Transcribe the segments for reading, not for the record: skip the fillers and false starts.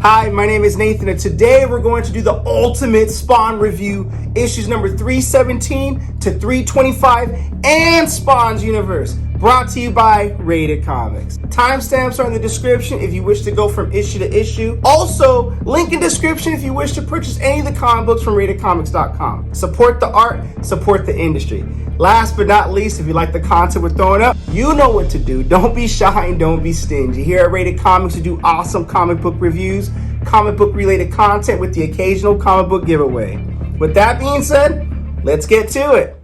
Hi, my name is Nathan, and today we're going to do the ultimate Spawn review, issues number 317 to 325, and Spawn's universe, brought to you by Rated Comics. Timestamps are in the description if you wish to go from issue to issue. Also, link in description if you wish to purchase any of the comic books from RatedComics.com. Support the art, support the industry. Last but not least, if you like the content we're throwing up, you know what to do. Don't be shy and don't be stingy. Here at Rated Comics, we do awesome comic book reviews, comic book related content with the occasional comic book giveaway. With that being said, let's get to it.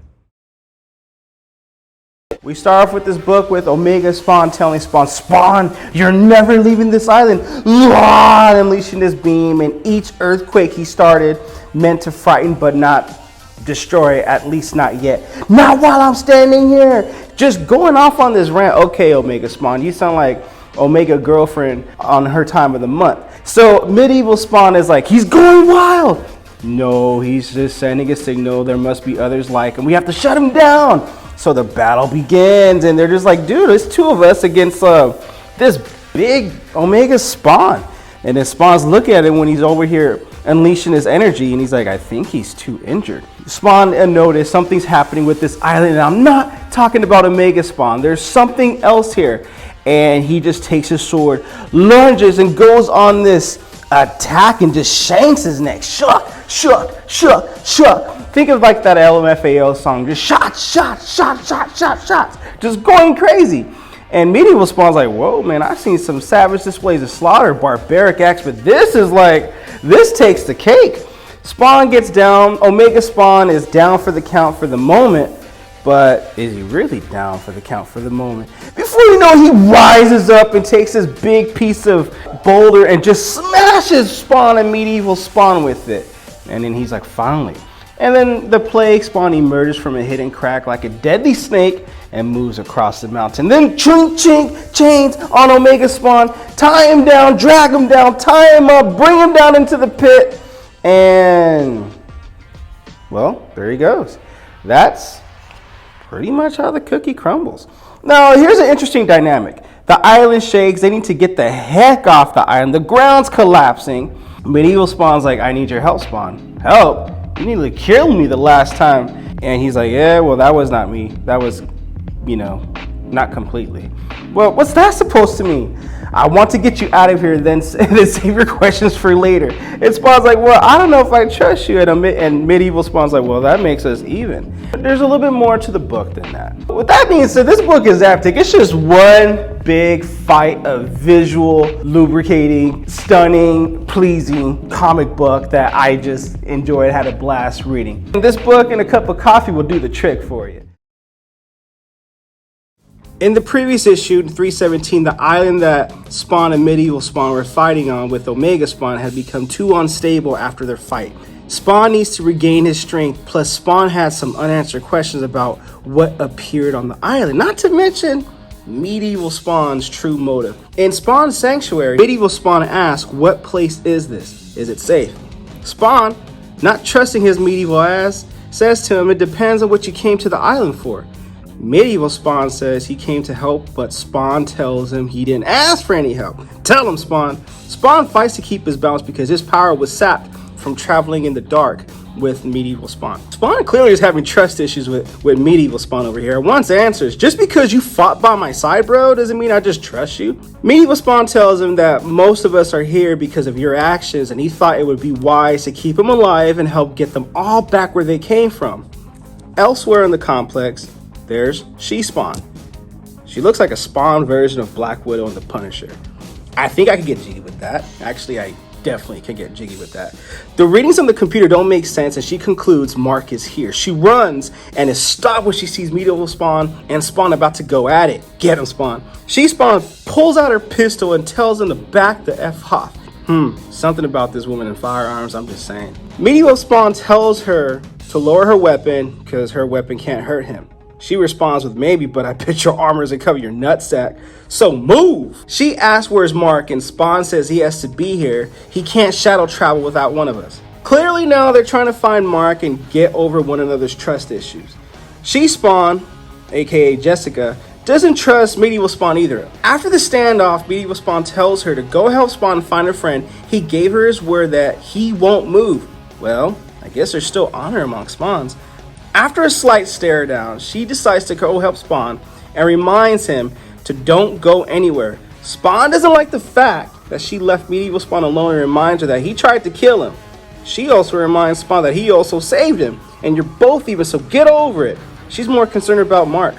We start off with this book with Omega Spawn telling Spawn, you're never leaving this island. Unleashing this beam, and each earthquake he started meant to frighten but not destroy, at least not yet. Not while I'm standing here. Just going off on this rant. Okay, Omega Spawn, you sound like Omega girlfriend on her time of the month. So Medieval Spawn is like, he's going wild. No, he's just sending a signal. There must be others like him. We have to shut him down. So the battle begins, and they're just like, dude, it's two of us against this big Omega Spawn. And then Spawn's looking at him when he's over here unleashing his energy, and he's like, I think he's too injured. Spawn noticed something's happening with this island, and I'm not talking about Omega Spawn. There's something else here. And he just takes his sword, lunges, and goes on this attack and just shanks his neck. Shuck, shuck, shuck, shuck. Think of like that LMFAO song, just shots, just going crazy. And Medieval Spawn's like, whoa, man, I've seen some savage displays of slaughter, barbaric acts, but this is like, this takes the cake. Spawn gets down. Omega Spawn is down for the count for the moment, but is he really down for the count for the moment? Before you know, he rises up and takes this big piece of boulder and just smashes Spawn and Medieval Spawn with it. And then he's like, finally. And then the plague Spawn emerges from a hidden crack like a deadly snake and moves across the mountain. Then chink, chink, chains on Omega Spawn, tie him down, drag him down, tie him up, bring him down into the pit, and well, there he goes. That's pretty much how the cookie crumbles. Now, here's an interesting dynamic. The island shakes. They need to get the heck off the island. The ground's collapsing. Medieval Spawn's like, I need your help, Spawn. Help? You nearly killed me the last time. And he's like, yeah, well, that was not me. That was, not completely. Well, what's that supposed to mean? I want to get you out of here, then save your questions for later. And Spawn's like, well, I don't know if I trust you. And Medieval Spawn's like, well, that makes us even. There's a little bit more to the book than that. With that being said, this book is epic. It's just one big fight of visual, lubricating, stunning, pleasing comic book that I just enjoyed, had a blast reading. And this book and a cup of coffee will do the trick for you. In the previous issue, 317, the island that Spawn and Medieval Spawn were fighting on with Omega Spawn had become too unstable after their fight. Spawn needs to regain his strength, plus Spawn had some unanswered questions about what appeared on the island, not to mention Medieval Spawn's true motive. In Spawn's sanctuary, Medieval Spawn asks, what place is this? Is it safe? Spawn, not trusting his medieval ass, says to him, it depends on what you came to the island for. Medieval Spawn says he came to help, but Spawn tells him he didn't ask for any help. Tell him, Spawn. Spawn fights to keep his balance because his power was sapped from traveling in the dark with Medieval Spawn. Spawn clearly is having trust issues with Medieval Spawn over here. Wants answers. Just because you fought by my side, bro, doesn't mean I just trust you. Medieval Spawn tells him that most of us are here because of your actions, and he thought it would be wise to keep them alive and help get them all back where they came from. Elsewhere in the complex, there's She-Spawn. She looks like a Spawn version of Black Widow and the Punisher. I think I could get jiggy with that. Actually, I definitely can get jiggy with that. The readings on the computer don't make sense, and she concludes Mark is here. She runs and is stopped when she sees Medieval Spawn and Spawn about to go at it. Get him, Spawn. She-Spawn pulls out her pistol and tells him to back the F off. Something about this woman in firearms, I'm just saying. Medieval Spawn tells her to lower her weapon because her weapon can't hurt him. She responds with, maybe, but I bet your armor doesn't cover your nutsack, so move! She asks where's Mark, and Spawn says he has to be here. He can't shadow travel without one of us. Clearly now they're trying to find Mark and get over one another's trust issues. She-Spawn, aka Jessica, doesn't trust Medieval Spawn either. After the standoff, Medieval Spawn tells her to go help Spawn find her friend. He gave her his word that he won't move. Well, I guess there's still honor among Spawns. After a slight stare down, she decides to go help Spawn and reminds him to don't go anywhere. Spawn doesn't like the fact that she left Medieval Spawn alone and reminds her that he tried to kill him. She also reminds Spawn that he also saved him, and you're both even, so get over it. She's more concerned about Mark.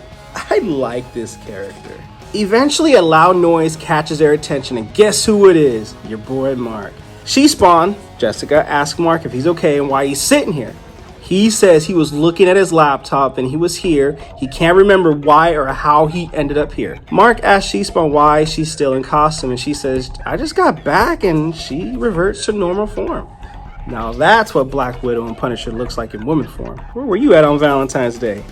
I like this character. Eventually, a loud noise catches their attention, and guess who it is? Your boy Mark. She, Spawn, Jessica, asks Mark if he's okay and why he's sitting here. He says he was looking at his laptop and he was here. He can't remember why or how he ended up here. Mark asks She-Spawn why she's still in costume, and she says, I just got back, and she reverts to normal form. Now that's what Black Widow and Punisher looks like in woman form. Where were you at on Valentine's Day?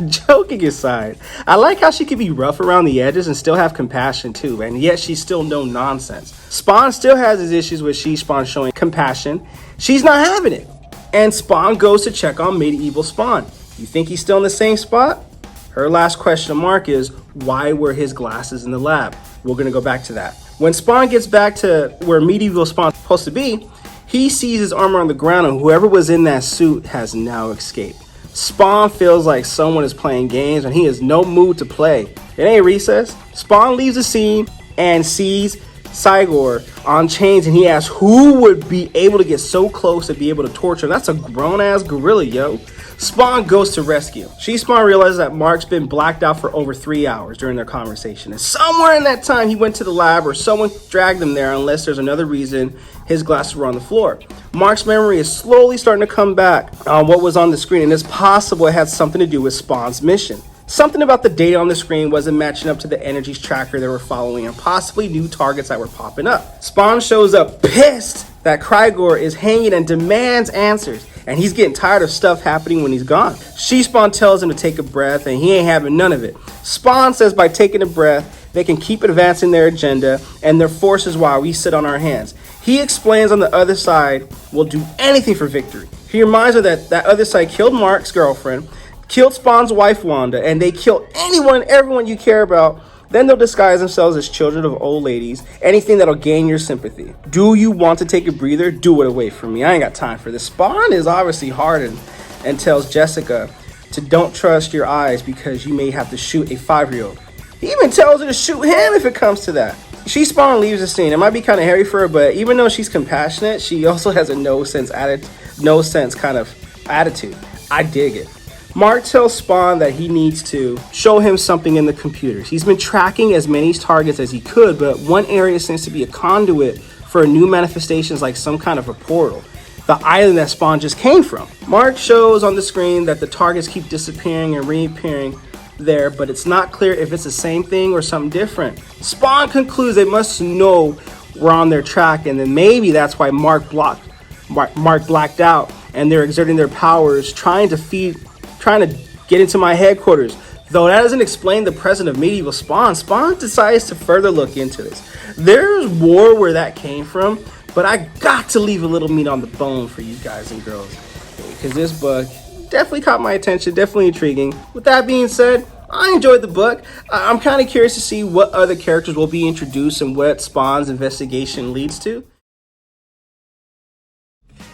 Joking aside, I like how she can be rough around the edges and still have compassion too, and yet she's still no nonsense. Spawn still has his issues with She-Spawn showing compassion. She's not having it. And Spawn goes to check on Medieval Spawn. You think he's still in the same spot? Her last question to Mark is, why were his glasses in the lab? We're gonna go back to that. When Spawn gets back to where Medieval Spawn's supposed to be, he sees his armor on the ground, and whoever was in that suit has now escaped. Spawn feels like someone is playing games and he has no mood to play. It ain't recess. Spawn leaves the scene and sees Cygor on chains, and he asks who would be able to get so close to be able to torture him. That's a grown-ass gorilla, yo. Spawn goes to rescue. She-Spawn realizes that Mark's been blacked out for over 3 hours during their conversation, and somewhere in that time he went to the lab or someone dragged him there, unless there's another reason his glasses were on the floor. Mark's memory is slowly starting to come back on what was on the screen, and it's possible it had something to do with Spawn's mission. Something about the data on the screen wasn't matching up to the energies tracker they were following, and possibly new targets that were popping up. Spawn shows up pissed that Krygor is hanging and demands answers, and he's getting tired of stuff happening when he's gone. She-Spawn tells him to take a breath, and he ain't having none of it. Spawn says by taking a breath, they can keep advancing their agenda and their forces while we sit on our hands. He explains on the other side will do anything for victory. He reminds her that that other side killed Mark's girlfriend, killed Spawn's wife Wanda, and they kill anyone and everyone you care about. Then they'll disguise themselves as children of old ladies, anything that'll gain your sympathy. Do you want to take a breather? Do it away from me. I ain't got time for this. Spawn is obviously hardened and tells Jessica to don't trust your eyes because you may have to shoot a 5-year-old. He even tells her to shoot him if it comes to that. She-Spawn leaves the scene. It might be kind of hairy for her, but even though she's compassionate, she also has a no sense kind of attitude. I dig it. Mark tells Spawn that he needs to show him something in the computers. He's been tracking as many targets as he could, but one area seems to be a conduit for new manifestations, like some kind of a portal. The island that Spawn just came from. Mark shows on the screen that the targets keep disappearing and reappearing there, but it's not clear if it's the same thing or something different. Spawn concludes they must know we're on their track, and then maybe that's why Mark blacked out, and they're exerting their powers, trying to get into my headquarters. Though that doesn't explain the presence of Medieval Spawn, Spawn decides to further look into this. There's more where that came from, but I got to leave a little meat on the bone for you guys and girls, because this book definitely caught my attention, definitely intriguing. With that being said, I enjoyed the book. I'm kind of curious to see what other characters will be introduced and what Spawn's investigation leads to.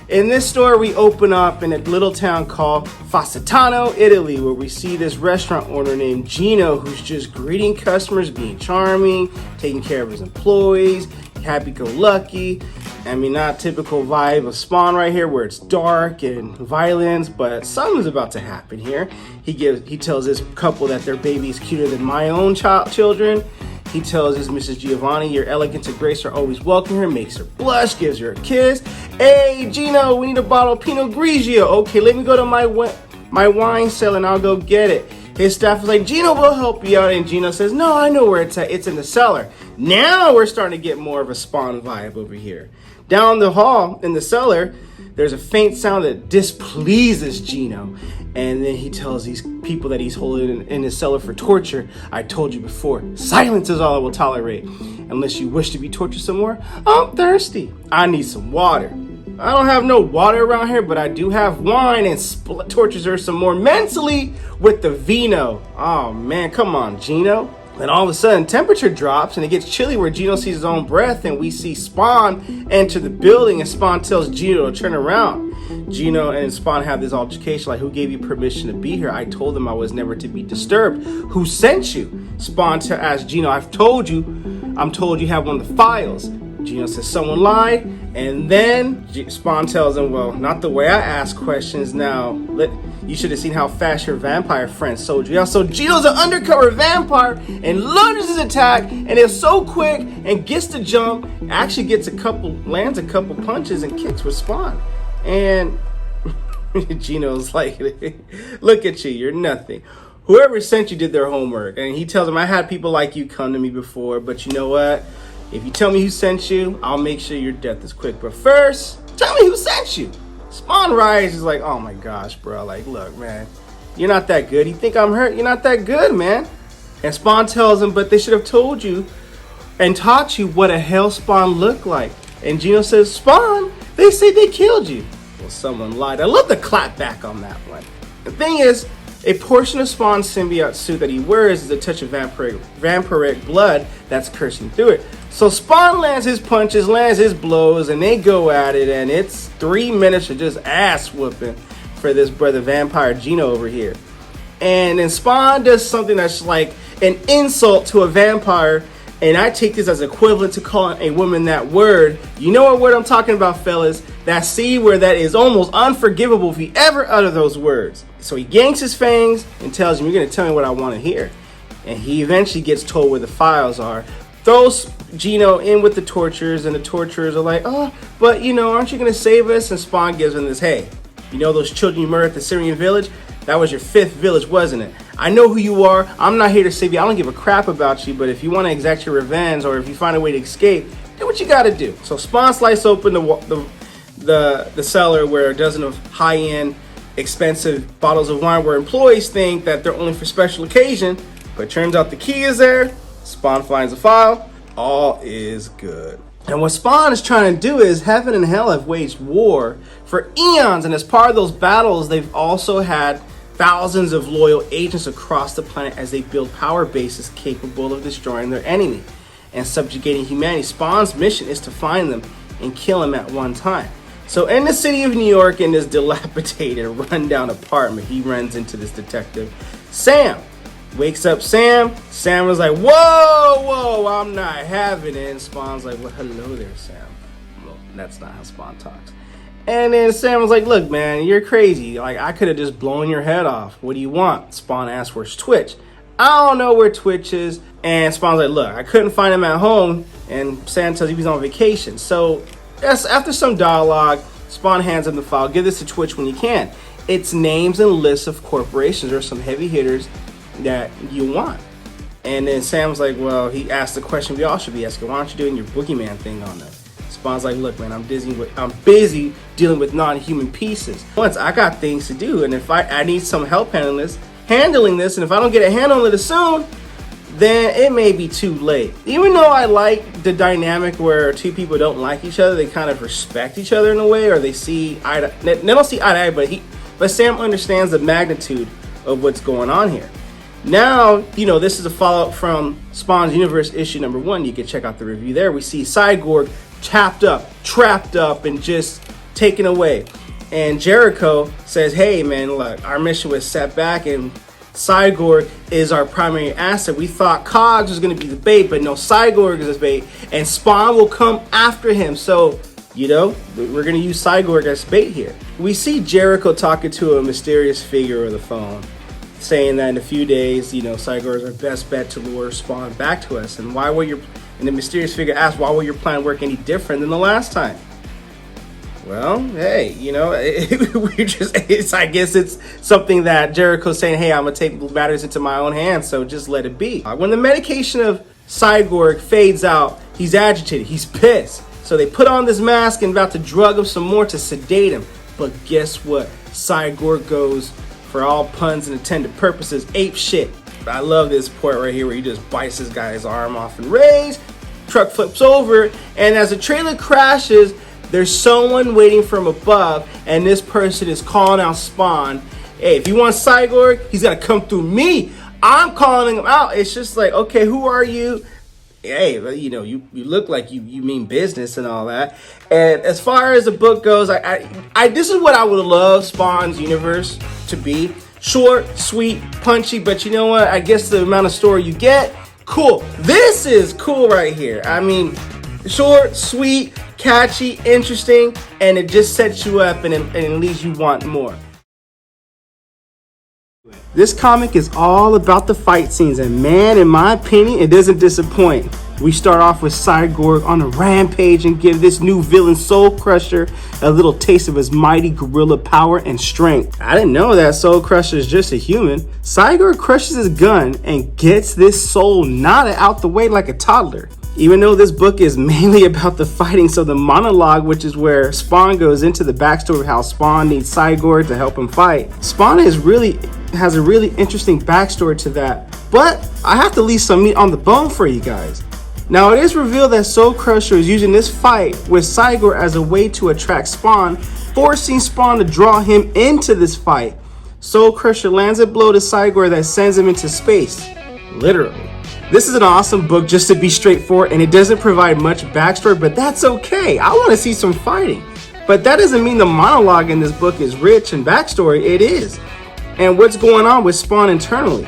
In this story, we open up in a little town called Fasitano, Italy, where we see this restaurant owner named Gino, who's just greeting customers, being charming, taking care of his employees, happy-go-lucky. I mean, not typical vibe of Spawn right here, where it's dark and violence, but something's about to happen here. He tells this couple that their baby is cuter than my own children. He tells his Mrs. Giovanni, your elegance and grace are always welcome here, makes her blush, gives her a kiss. Hey, Gino, we need a bottle of Pinot Grigio. Okay, let me go to my wine cellar and I'll go get it. His staff is like, Gino will help you out. And Gino says, no, I know where it's at. It's in the cellar. Now we're starting to get more of a Spawn vibe over here. Down the hall in the cellar, there's a faint sound that displeases Gino. And then he tells these people that he's holding in his cellar for torture, I told you before, silence is all I will tolerate. Unless you wish to be tortured some more, I'm thirsty. I need some water. I don't have no water around here, but I do have wine, and tortures her some more mentally with the vino. Oh man, come on, Gino. Then all of a sudden, temperature drops and it gets chilly where Gino sees his own breath, and we see Spawn enter the building, and Spawn tells Gino to turn around. Gino and Spawn have this altercation, like, who gave you permission to be here? I told them I was never to be disturbed. Who sent you? Spawn asks Gino, I'm told you have one of the files. Gino says someone lied, and then Spawn tells him, well, not the way I ask questions now. You should have seen how fast your vampire friend sold you. So Gino's an undercover vampire and launches his attack, and it's so quick and gets the jump, actually lands a couple punches and kicks with Spawn. And Gino's like, look at you, you're nothing. Whoever sent you did their homework. And he tells him, I had people like you come to me before, but you know what? If you tell me who sent you, I'll make sure your death is quick. But first, tell me who sent you. Spawn Rise is like, oh my gosh, bro. Like, look, man, you're not that good. You think I'm hurt? You're not that good, man. And Spawn tells him, but they should have told you and taught you what a hell Spawn looked like. And Gino says, Spawn, they say they killed you. Well, someone lied. I love the clap back on that one. The thing is, a portion of Spawn's symbiote suit that he wears is a touch of vampiric blood that's coursing through it. So Spawn lands his punches, lands his blows, and they go at it, and it's 3 minutes of just ass whooping for this brother vampire Gino over here. And then Spawn does something that's like an insult to a vampire, and I take this as equivalent to calling a woman that word. You know what word I'm talking about, fellas? That C word that is almost unforgivable if you ever utter those words. So he yanks his fangs and tells him, you're going to tell me what I want to hear. And he eventually gets told where the files are. Throws Gino in with the torturers, and the torturers are like, oh, but you know, aren't you going to save us? And Spawn gives him this, hey, you know those children you murdered at the Syrian village? That was your 5th village, wasn't it? I know who you are. I'm not here to save you. I don't give a crap about you, but if you want to exact your revenge, or if you find a way to escape, do what you got to do. So Spawn slices open the cellar where a dozen of high-end, expensive bottles of wine where employees think that they're only for special occasion, but turns out the key is there. Spawn finds a file. All is good. And what Spawn is trying to do is, heaven and hell have waged war for eons, and as part of those battles, they've also had thousands of loyal agents across the planet as they build power bases capable of destroying their enemy and subjugating humanity. Spawn's mission is to find them and kill them at one time. So in the city of New York, in this dilapidated, rundown apartment, he runs into this detective, Sam. Wakes up Sam. Sam was like, whoa, I'm not having it. And Spawn's like, well, hello there, Sam. Well, that's not how Spawn talks. And then Sam was like, look, man, you're crazy. Like, I could have just blown your head off. What do you want? Spawn asks, where's Twitch? I don't know where Twitch is. And Spawn's like, look, I couldn't find him at home. And Sam tells he was on vacation. So after some dialogue, Spawn hands him the file. Give this to Twitch when you can. It's names and lists of corporations or some heavy hitters that you want. And then Sam's like, well, he asked the question we all should be asking, why aren't you doing your boogeyman thing on them? Spawn's like, look, man, I'm busy dealing with non-human pieces. Once I got things to do, and if I need some help handling this, and if I don't get a handle on it soon, then it may be too late. Even though I like the dynamic where two people don't like each other, they kind of respect each other in a way, or they don't see eye to eye, but Sam understands the magnitude of what's going on here. Now, you know, this is a follow-up from Spawn's Universe issue number 1. You can check out the review there. We see Cyborg trapped up, and just taken away. And Jericho says, hey, man, look, our mission was set back, and Cyborg is our primary asset. We thought Cogs was going to be the bait, but no, Cyborg is the bait, and Spawn will come after him. So, you know, we're going to use Cyborg as bait here. We see Jericho talking to a mysterious figure over the phone, saying that in a few days, you know, Cyborg is our best bet to lure Spawn back to us. And and the mysterious figure asks, why will your plan work any different than the last time? Well, hey, you know, I guess it's something that Jericho's saying, hey, I'm going to take matters into my own hands, so just let it be. When the medication of Cyborg fades out, he's agitated, he's pissed. So they put on this mask and about to drug him some more to sedate him. But guess what? Cyborg goes, for all puns and intended purposes, ape shit. I love this part right here where he just bites this guy's arm off and rays. Truck flips over, and as the trailer crashes, there's someone waiting from above, and this person is calling out Spawn. Hey, if you want Cyborg, he's got to come through me. I'm calling him out. It's just like, okay, who are you? Hey, you know, you look like you mean business and all that. And as far as the book goes, I this is what I would love Spawn's universe to be. Short, sweet, punchy, but you know what? I guess the amount of story you get, cool. This is cool right here. I mean, short, sweet, catchy, interesting, and it just sets you up and it leaves you want more. This comic is all about the fight scenes, and man, in my opinion, it doesn't disappoint. We start off with Cyborg on a rampage and give this new villain Soul Crusher a little taste of his mighty gorilla power and strength. I didn't know that Soul Crusher is just a human. Cyborg crushes his gun and gets this soul knotted out the way like a toddler. Even though this book is mainly about the fighting, so the monologue, which is where Spawn goes into the backstory of how Spawn needs Cyborg to help him fight. Spawn has a really interesting backstory to that, but I have to leave some meat on the bone for you guys. Now, it is revealed that Soul Crusher is using this fight with Cyborg as a way to attract Spawn, forcing Spawn to draw him into this fight. Soul Crusher lands a blow to Cyborg that sends him into space, literally. This is an awesome book just to be straightforward, and it doesn't provide much backstory, but that's okay. I want to see some fighting. But that doesn't mean the monologue in this book is rich in backstory. It is. And what's going on with Spawn internally?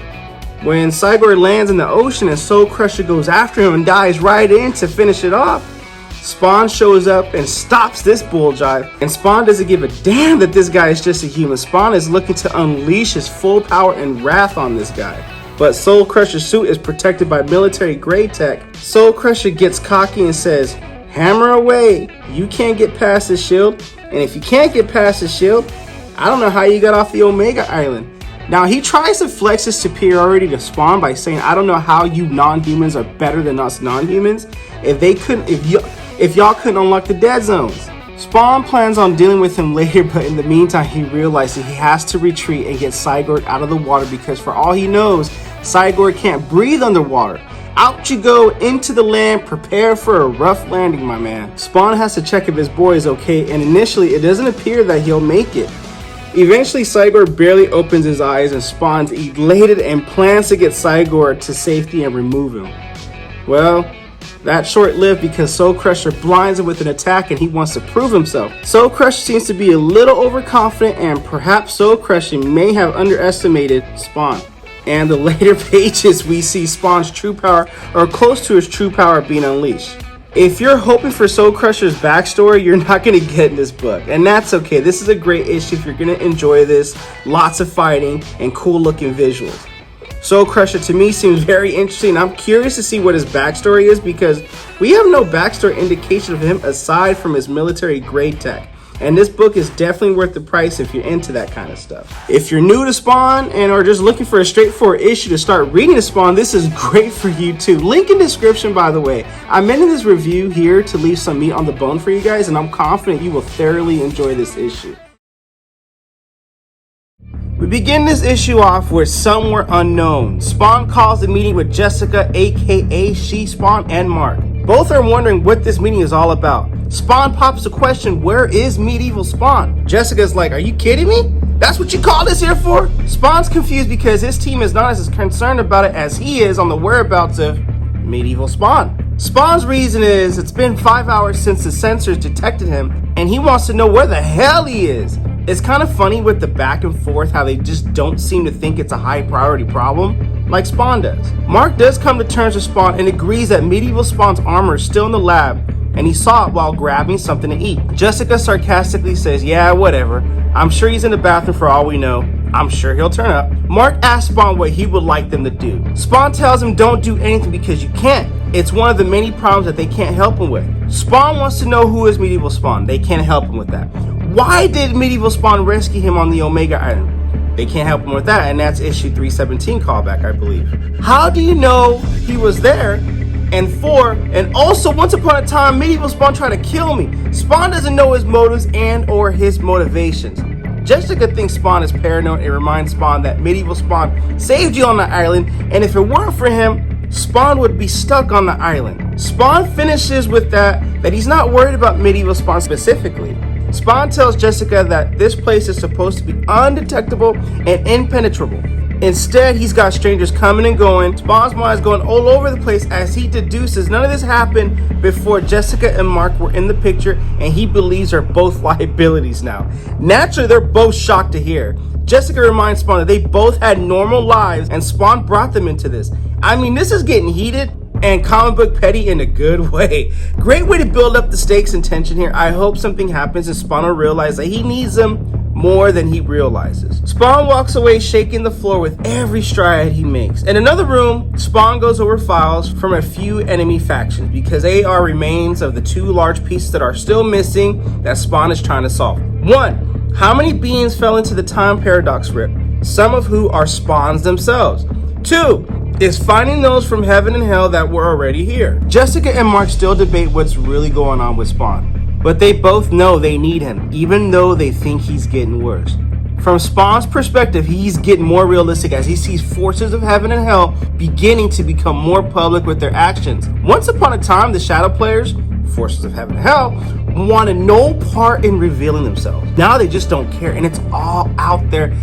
When Cyborg lands in the ocean and Soul Crusher goes after him and dives right in to finish it off, Spawn shows up and stops this bull jive. And Spawn doesn't give a damn that this guy is just a human. Spawn is looking to unleash his full power and wrath on this guy. But Soul Crusher's suit is protected by military grade tech. Soul Crusher gets cocky and says, "Hammer away, you can't get past this shield. And if you can't get past this shield, I don't know how you got off the Omega Island." Now, he tries to flex his superiority to Spawn by saying, "I don't know how you non-humans are better than us non-humans if y'all couldn't unlock the dead zones." Spawn plans on dealing with him later, but in the meantime, he realizes he has to retreat and get Cyborg out of the water because for all he knows, Cyborg can't breathe underwater. Out you go into the land, prepare for a rough landing, my man. Spawn has to check if his boy is okay, and initially, it doesn't appear that he'll make it. Eventually, Cyborg barely opens his eyes and Spawn's elated and plans to get Cyborg to safety and remove him. Well, that's short-lived because Soul Crusher blinds him with an attack and he wants to prove himself. Soul Crusher seems to be a little overconfident, and perhaps Soul Crusher may have underestimated Spawn. And the later pages we see Spawn's true power, or close to his true power, being unleashed. If you're hoping for Soul Crusher's backstory, you're not going to get in this book. And that's okay. This is a great issue if you're going to enjoy this. Lots of fighting and cool looking visuals. Soul Crusher to me seems very interesting. I'm curious to see what his backstory is because we have no backstory indication of him aside from his military grade tech. And this book is definitely worth the price if you're into that kind of stuff. If you're new to Spawn and are just looking for a straightforward issue to start reading to Spawn, this is great for you too. Link in description, by the way. I'm ending this review here to leave some meat on the bone for you guys, and I'm confident you will thoroughly enjoy this issue. We begin this issue off with Somewhere Unknown. Spawn calls a meeting with Jessica, aka She, Spawn, and Mark. Both are wondering what this meeting is all about. Spawn pops the question, where is Medieval Spawn? Jessica's like, are you kidding me? That's what you call this here for? Spawn's confused because his team is not as concerned about it as he is on the whereabouts of Medieval Spawn. Spawn's reason is it's been 5 hours since the sensors detected him and he wants to know where the hell he is. It's kind of funny with the back and forth how they just don't seem to think it's a high priority problem like Spawn does. Mark does come to terms with Spawn and agrees that Medieval Spawn's armor is still in the lab and he saw it while grabbing something to eat. Jessica sarcastically says, yeah, whatever. I'm sure he's in the bathroom for all we know. I'm sure he'll turn up. Mark asks Spawn what he would like them to do. Spawn tells him don't do anything because you can't. It's one of the many problems that they can't help him with. Spawn wants to know who is Medieval Spawn. They can't help him with that. Why did Medieval Spawn rescue him on the Omega Island? They can't help him with that, and that's issue 317 callback, I believe. How do you know he was there? And 4, and also once upon a time, Medieval Spawn tried to kill me. Spawn doesn't know his motives and or his motivations. Jessica thinks Spawn is paranoid and reminds Spawn that Medieval Spawn saved you on the island, and if it weren't for him, Spawn would be stuck on the island. Spawn finishes with that he's not worried about Medieval Spawn specifically. Spawn tells Jessica that this place is supposed to be undetectable and impenetrable. Instead, he's got strangers coming and going. Spawn's mind is going all over the place as he deduces none of this happened before Jessica and Mark were in the picture, and he believes they're both liabilities now. Naturally, they're both shocked to hear. Jessica reminds Spawn that they both had normal lives, and Spawn brought them into this. I mean, this is getting heated and comic book petty in a good way. Great way to build up the stakes and tension here. I hope something happens and Spawn will realize that he needs them more than he realizes. Spawn walks away shaking the floor with every stride he makes. In another room, Spawn goes over files from a few enemy factions because they are remains of the two large pieces that are still missing that Spawn is trying to solve. 1. How many beings fell into the time paradox rift, some of who are Spawns themselves? 2. Is finding those from heaven and hell that were already here. Jessica and Mark still debate what's really going on with Spawn, but they both know they need him, even though they think he's getting worse. From Spawn's perspective, he's getting more realistic as he sees forces of heaven and hell beginning to become more public with their actions. Once upon a time, the shadow players, forces of heaven and hell, wanted no part in revealing themselves. Now they just don't care, and it's all out there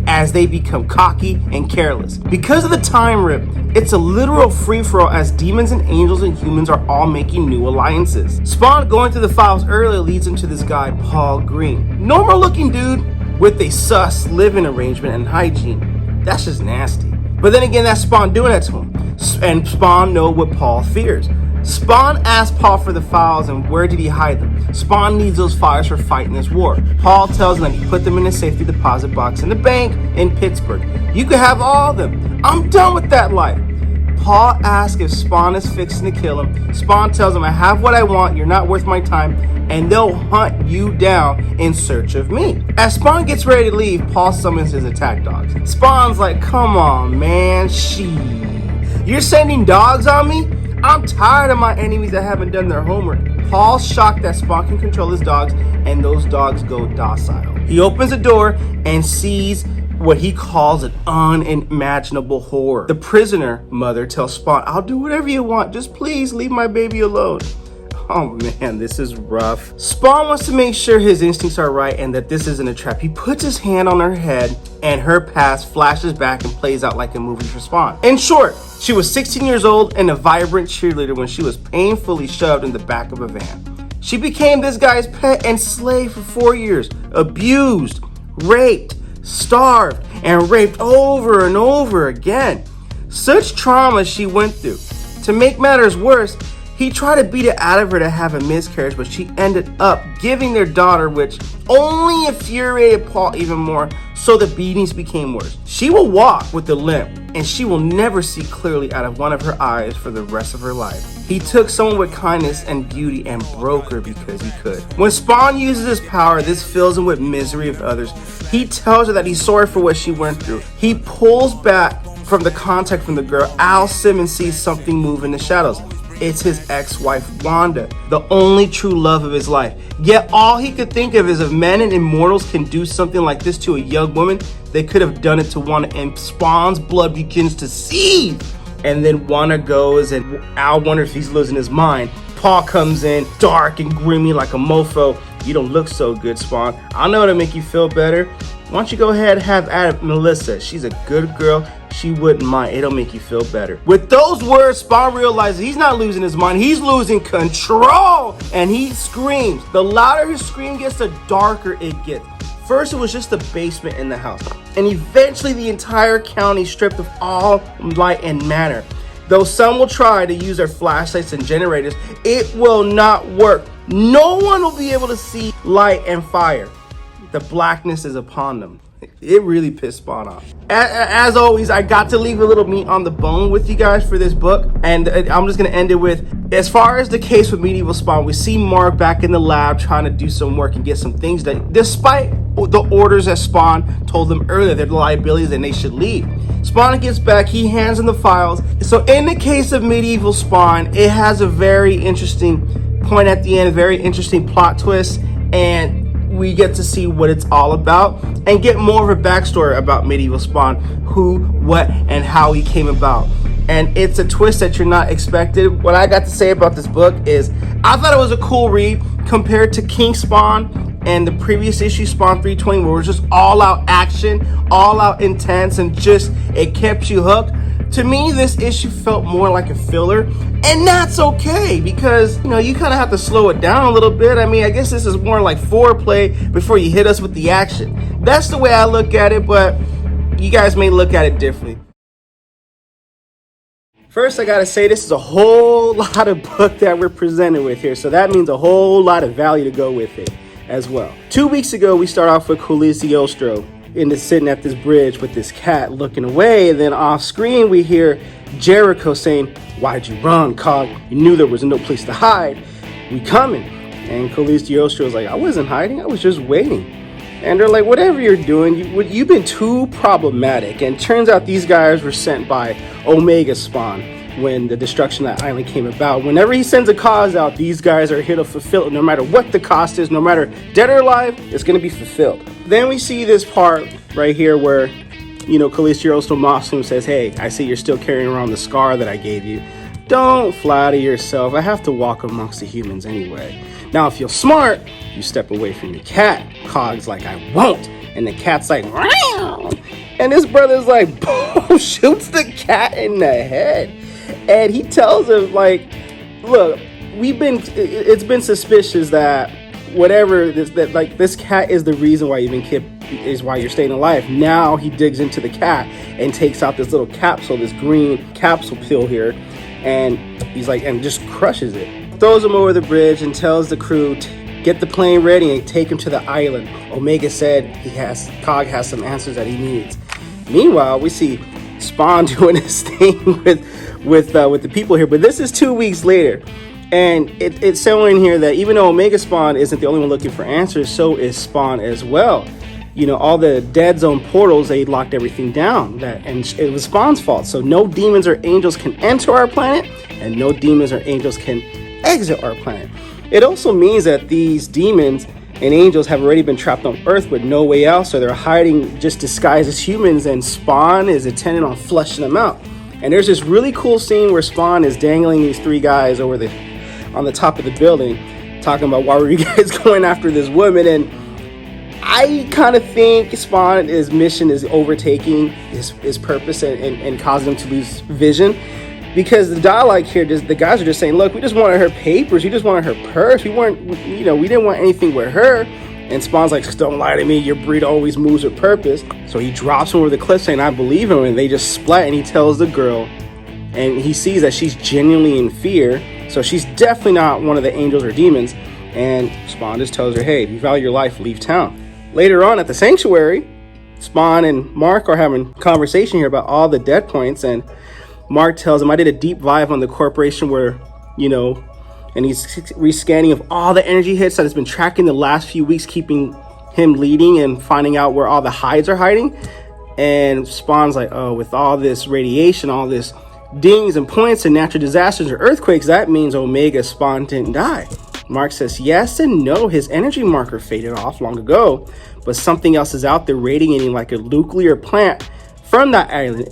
as they become cocky and careless. Because of the time rip, it's a literal free-for-all as demons and angels and humans are all making new alliances. Spawn going through the files earlier leads him to this guy, Paul Green. Normal looking dude with a sus living arrangement and hygiene. That's just nasty. But then again, that's Spawn doing that to him. And Spawn know what Paul fears. Spawn asked Paul for the files and where did he hide them. Spawn needs those files for fighting this war. Paul tells him that he put them in a safety deposit box in the bank in Pittsburgh. You can have all of them. I'm done with that life. Paul asks if Spawn is fixing to kill him. Spawn tells him, I have what I want, you're not worth my time, and they'll hunt you down in search of me. As Spawn gets ready to leave, Paul summons his attack dogs. Spawn's like, come on, man, you're sending dogs on me? I'm tired of my enemies that haven't done their homework. Paul's shocked that Spawn can control his dogs, and those dogs go docile. He opens the door and sees what he calls an unimaginable horror. The prisoner mother tells Spawn, I'll do whatever you want, just please leave my baby alone. Oh man, this is rough. Spawn wants to make sure his instincts are right and that this isn't a trap. He puts his hand on her head and her past flashes back and plays out like a movie for Spawn. In short, she was 16 years old and a vibrant cheerleader when she was painfully shoved in the back of a van. She became this guy's pet and slave for 4 years, abused, raped, starved, and raped over and over again. Such trauma she went through. To make matters worse, he tried to beat it out of her to have a miscarriage, but she ended up giving their daughter, which only infuriated Paul even more, so the beatings became worse. She will walk with a limp, and she will never see clearly out of one of her eyes for the rest of her life. He took someone with kindness and beauty and broke her because he could. When Spawn uses his power, this fills him with misery of others. He tells her that he's sorry for what she went through. He pulls back from the contact from the girl. Al Simmons sees something move in the shadows. It's his ex-wife, Wanda, the only true love of his life. Yet all he could think of is if men and immortals can do something like this to a young woman, they could have done it to Wanda, and Spawn's blood begins to seethe. And then Wanda goes, and Al wonders if he's losing his mind. Paul comes in, dark and grimy like a mofo. You don't look so good, Spawn. I know it'll make you feel better. Why don't you go ahead and have at it, Melissa? She's a good girl. She wouldn't mind. It'll make you feel better. With those words, Spawn realizes he's not losing his mind. He's losing control. And he screams. The louder his scream gets, the darker it gets. First, it was just the basement in the house. And eventually, the entire county stripped of all light and matter. Though some will try to use their flashlights and generators, it will not work. No one will be able to see light and fire. The blackness is upon them. It really pissed Spawn off. As always, I got to leave a little meat on the bone with you guys for this book, and I'm just going to end it with, as far as the case with Medieval Spawn, we see Mark back in the lab trying to do some work and get some things done, despite the orders that Spawn told them earlier, they're liabilities and they should leave. Spawn gets back, he hands in the files. So in the case of Medieval Spawn, it has a very interesting point at the end, a very interesting plot twist, and we get to see what it's all about and get more of a backstory about Medieval Spawn, who, what, and how he came about. And it's a twist that you're not expected. What I got to say about this book is I thought it was a cool read compared to King Spawn and the previous issue, Spawn 320, where it was just all out action, all out intense, and just it kept you hooked. To me, this issue felt more like a filler, and that's okay because, you know, you kind of have to slow it down a little bit. I mean, I guess this is more like foreplay before you hit us with the action. That's the way I look at it, but you guys may look at it differently. First, I gotta say, this is a whole lot of book that we're presented with here, so that means a whole lot of value to go with it as well. 2 weeks ago, we start off with Cagliostro sitting at this bridge with this cat looking away, and then off screen we hear Jericho saying, "Why'd you run, Cog? You knew there was no place to hide. We coming." And Cagliostro was like, "I wasn't hiding, I was just waiting." And they're like, "Whatever you're doing, you've been too problematic." And turns out these guys were sent by Omega Spawn when the destruction of that island came about. Whenever he sends a cause out, these guys are here to fulfill it. No matter what the cost is, no matter dead or alive, it's going to be fulfilled. Then we see this part right here where, you know, Cagliostro mocks him and says, "Hey, I see you're still carrying around the scar that I gave you. Don't flatter yourself. I have to walk amongst the humans anyway. Now, if you're smart, you step away from the cat." Cog's like, "I won't." And the cat's like, "Meow." And his brother's like, boom, shoots the cat in the head. And he tells him, like, "Look, it's been suspicious that whatever this cat is the reason why you've been kept, is why you're staying alive." Now he digs into the cat and takes out this little capsule, this green capsule pill here, and he's like, and just crushes it. Throws him over the bridge and tells the crew to get the plane ready and take him to the island. Omega said Cog has some answers that he needs. Meanwhile, we see Spawn doing his thing with the people here, but this is 2 weeks later. And it's showing here that even though Omega Spawn isn't the only one looking for answers, so is Spawn as well. You know, all the dead zone portals, they locked everything down, and it was Spawn's fault. So no demons or angels can enter our planet, and no demons or angels can exit our planet. It also means that these demons and angels have already been trapped on Earth with no way out, so they're hiding just disguised as humans, and Spawn is intending on flushing them out. And there's this really cool scene where Spawn is dangling these three guys on the top of the building, talking about, "Why were you guys going after this woman?" And I kind of think Spawn's mission is overtaking his purpose and causing him to lose vision. Because the dialogue here, the guys are just saying, "Look, we just wanted her papers. We just wanted her purse. We didn't want anything with her." And Spawn's like, "Don't lie to me. Your breed always moves with purpose." So he drops him over the cliff saying, "I believe him." And they just splat, and he tells the girl, and he sees that she's genuinely in fear. So she's definitely not one of the angels or demons. And Spawn just tells her, "Hey, if you value your life, leave town." Later on at the sanctuary, Spawn and Mark are having a conversation here about all the dead points, and Mark tells him, "I did a deep dive on the corporation where, you know," and he's rescanning of all the energy hits that has been tracking the last few weeks, keeping him leading and finding out where all the hides are hiding. And Spawn's like, "Oh, with all this radiation, all this dings and points and natural disasters or earthquakes, that means Omega Spawn didn't die." Mark says yes and no. His energy marker faded off long ago, but something else is out there radiating like a nuclear plant from that island.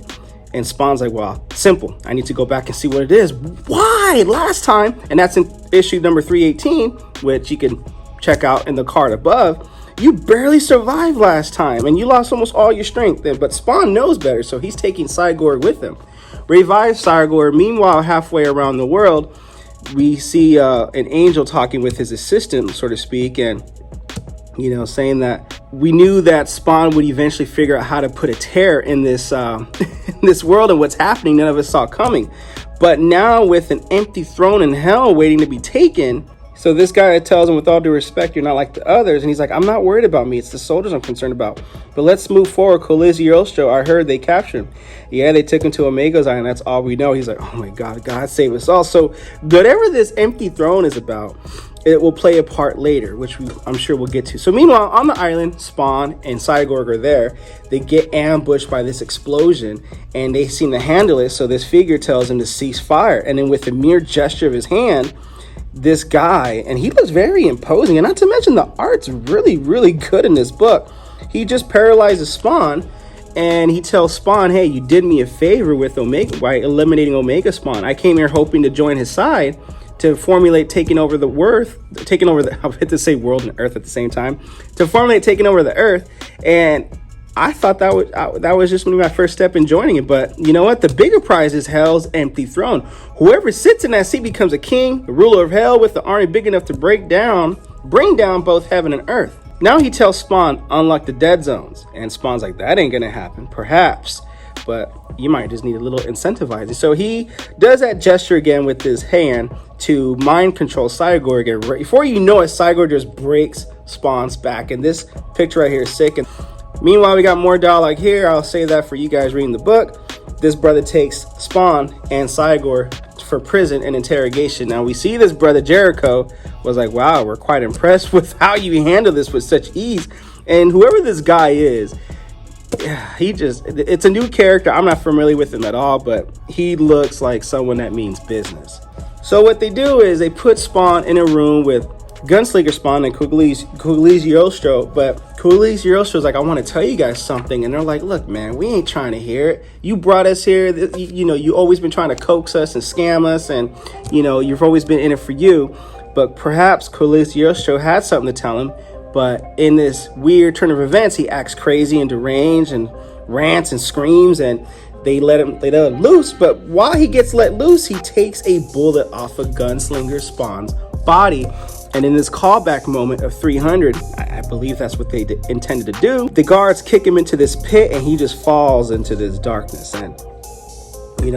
And Spawn's like, "Well, simple. I need to go back and see what it is." "Why? Last time," and that's in issue number 318, which you can check out in the card above, "you barely survived last time, and you lost almost all your strength." But Spawn knows better, so he's taking Cygor with him. Revive Cygor. Meanwhile, halfway around the world, we see an angel talking with his assistant, so to speak, and, you know, saying that we knew that Spawn would eventually figure out how to put a tear in this in this world, and what's happening none of us saw coming. But now with an empty throne in hell waiting to be taken, so this guy tells him, "With all due respect, you're not like the others." And he's like, "I'm not worried about me. It's the soldiers I'm concerned about. But let's move forward. Cagliostro, I heard they captured him." "Yeah, they took him to Omega's Island. That's all we know." He's like, "Oh my God, God save us all." So whatever this empty throne is about, it will play a part later, which I'm sure we'll get to. So meanwhile, on the island, Spawn and Cygor are there. They get ambushed by this explosion, and they seem to handle it. So this figure tells them to cease fire. And then with a mere gesture of his hand, this guy, and he looks very imposing, and not to mention the art's really, really good in this book. He just paralyzes Spawn, and he tells Spawn, "Hey, you did me a favor with Omega by eliminating Omega Spawn. I came here hoping to join his side to formulate taking over the I hate to say world and earth at the same time, to formulate taking over the earth. And I thought that was just going to be my first step in joining it. But you know what? The bigger prize is Hell's empty throne. Whoever sits in that seat becomes a king, the ruler of Hell, with the army big enough to bring down both heaven and earth. Now he tells Spawn, unlock the dead zones. And Spawn's like, that ain't going to happen. Perhaps. But you might just need a little incentivizing. So he does that gesture again with his hand to mind control Cygor again. Before you know it, Cygor just breaks Spawn's back. And this picture right here is sick. And meanwhile, we got more dialogue here. I'll say that for you guys reading the book. This brother takes Spawn and Cygor for prison and interrogation. Now we see this brother Jericho was like, wow, we're quite impressed with how you handle this with such ease. And whoever this guy is, it's a new character. I'm not familiar with him at all, but he looks like someone that means business. So what they do is they put Spawn in a room with Gunslinger Spawn and Kugliziosto, but Kugliziosto is like, I want to tell you guys something. And they're like, look, man, we ain't trying to hear it. You brought us here. You always been trying to coax us and scam us, and you've always been in it for you. But perhaps Kugliziosto had something to tell him. But in this weird turn of events, he acts crazy and deranged and rants and screams, and they let him loose. But while he gets let loose, he takes a bullet off of Gunslinger Spawn's body. And in this callback moment of 300, I believe that's what they intended to do, the guards kick him into this pit and he just falls into this darkness. And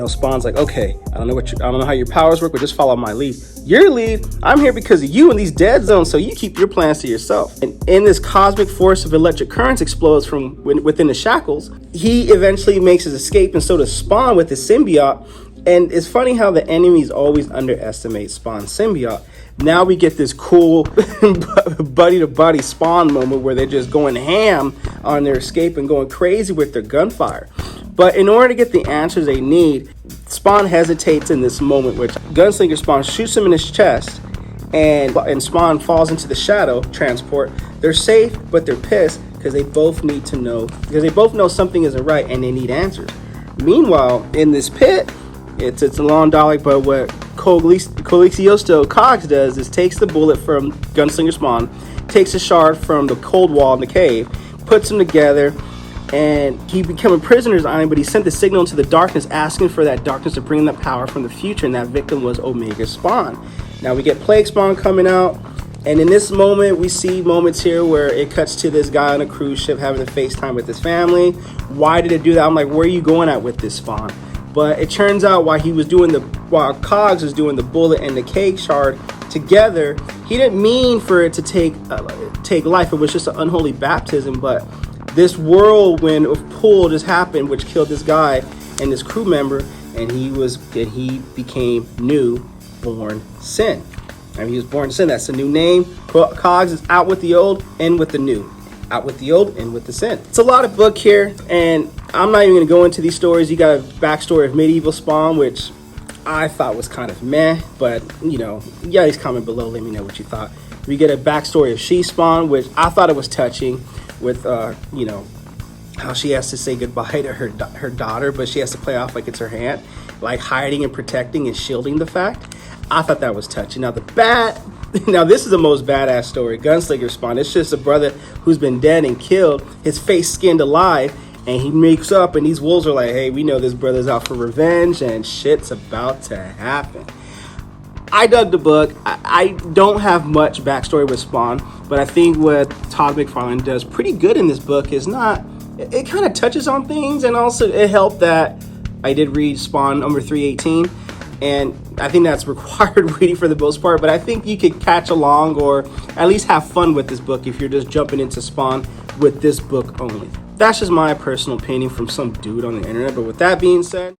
Spawn's like, okay, I don't know how your powers work, but just follow my lead. Your lead? I'm here because of you in these dead zones, so you keep your plans to yourself. And in this cosmic force of electric currents explodes from within the shackles, he eventually makes his escape, and so does Spawn with his symbiote. And it's funny how the enemies always underestimate Spawn's symbiote. Now we get this cool buddy-to-buddy Spawn moment where they're just going ham on their escape and going crazy with their gunfire. But in order to get the answers they need, Spawn hesitates in this moment, which Gunslinger Spawn shoots him in his chest, and Spawn falls into the shadow transport. They're safe, but they're pissed because they both know something isn't right and they need answers. Meanwhile, in this pit, it's a long dialogue, but what Coliciosto Cogs does is takes the bullet from Gunslinger Spawn, takes a shard from the cold wall in the cave, puts them together, and he became a prisoner's island, but he sent the signal into the darkness, asking for that darkness to bring that power from the future, and that victim was Omega Spawn. Now we get Plague Spawn coming out, and in this moment, we see moments here where it cuts to this guy on a cruise ship having a FaceTime with his family. Why did it do that? I'm like, where are you going at with this, Spawn? But it turns out while Cogs was doing the bullet and the cake shard together, he didn't mean for it to take life. It was just an unholy baptism, but this whirlwind of pull just happened, which killed this guy and this crew member, and he became New Born Sin. And he was born sin. That's the new name. Cogs is out with the old, in with the new. Out with the old, in with the sin. It's a lot of book here, and I'm not even going to go into these stories. You got a backstory of medieval Spawn, which I thought was kind of meh, but guys comment below, let me know what you thought. We get a backstory of She Spawn, which I thought it was touching, with how she has to say goodbye to her daughter, but she has to play off like it's her aunt, like hiding and protecting and shielding the fact. I thought that was touching. Now this is the most badass story. Gunslinger Spawn. It's just a brother who's been dead and killed, his face skinned alive, and he makes up, and these wolves are like, hey, we know this brother's out for revenge, and shit's about to happen. I dug the book. I don't have much backstory with Spawn, but I think what Todd McFarlane does pretty good in this book is it kind of touches on things, and also it helped that I did read Spawn number 318, and I think that's required reading for the most part, but I think you could catch along or at least have fun with this book if you're just jumping into Spawn with this book only. That's just my personal opinion from some dude on the internet, but with that being said,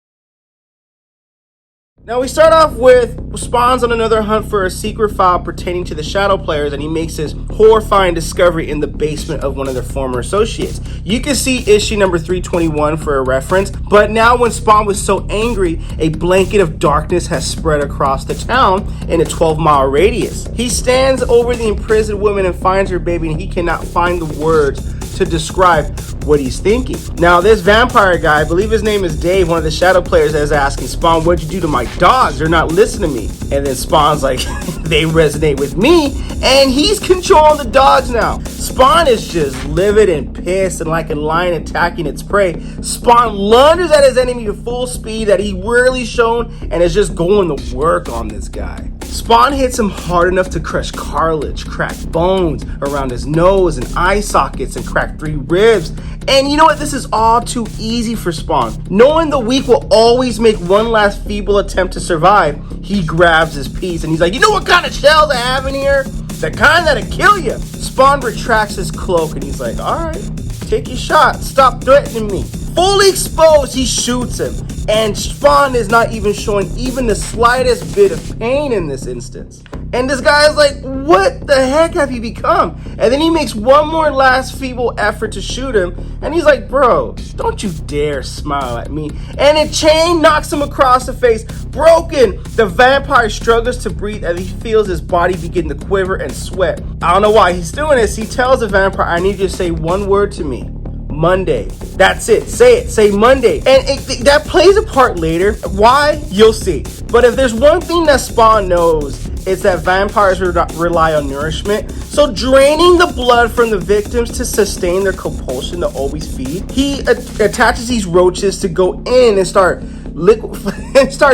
now we start off with Spawn's on another hunt for a secret file pertaining to the Shadow Players, and he makes his horrifying discovery in the basement of one of their former associates. You can see issue number 321 for a reference, but now when Spawn was so angry, a blanket of darkness has spread across the town in a 12-mile radius. He stands over the imprisoned woman and finds her baby, and he cannot find the words to describe what he's thinking. Now, this vampire guy, I believe his name is Dave, one of the shadow players, is asking Spawn, what'd you do to my dogs? They're not listening to me. And then Spawn's like, they resonate with me, and he's controlling the dogs now. Spawn is just livid and pissed, and like a lion attacking its prey, Spawn lunges at his enemy with full speed that he really shown, and is just going to work on this guy. Spawn hits him hard enough to crush cartilage, crack bones around his nose and eye sockets, and crack 3 ribs. And you know what? This is all too easy for Spawn. Knowing the weak will always make one last feeble attempt to survive, he grabs his piece and he's like, you know what kind of shells I have in here? The kind that'll kill you. Spawn retracts his cloak and he's like, alright, take your shot. Stop threatening me. Fully exposed, he shoots him. And Spawn is not even showing even the slightest bit of pain in this instance. And this guy is like, what the heck have you become? And then he makes one more last feeble effort to shoot him. And he's like, bro, don't you dare smile at me. And a chain knocks him across the face. Broken. The vampire struggles to breathe as he feels his body begin to quiver and sweat. I don't know why he's doing this. He tells the vampire, I need you to say one word to me. Monday. That's it. Say it. Say Monday. And that plays a part later. Why? You'll see. But if there's one thing that Spawn knows, it's that vampires rely on nourishment. So draining the blood from the victims to sustain their compulsion to always feed, he attaches these roaches to go in and start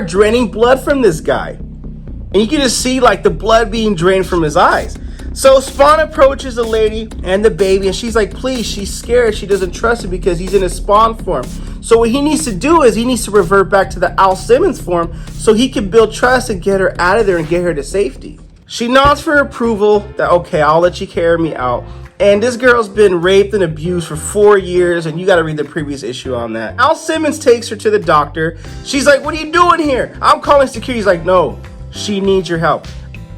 draining blood from this guy. And you can just see like the blood being drained from his eyes. So Spawn approaches the lady and the baby, and she's like, please, she's scared. She doesn't trust him because he's in a Spawn form. So what he needs to do is he needs to revert back to the Al Simmons form so he can build trust and get her out of there and get her to safety. She nods for approval that, okay, I'll let you carry me out. And this girl's been raped and abused for 4 years, and you got to read the previous issue on that. Al Simmons takes her to the doctor. She's like, what are you doing here? I'm calling security. He's like, no, she needs your help.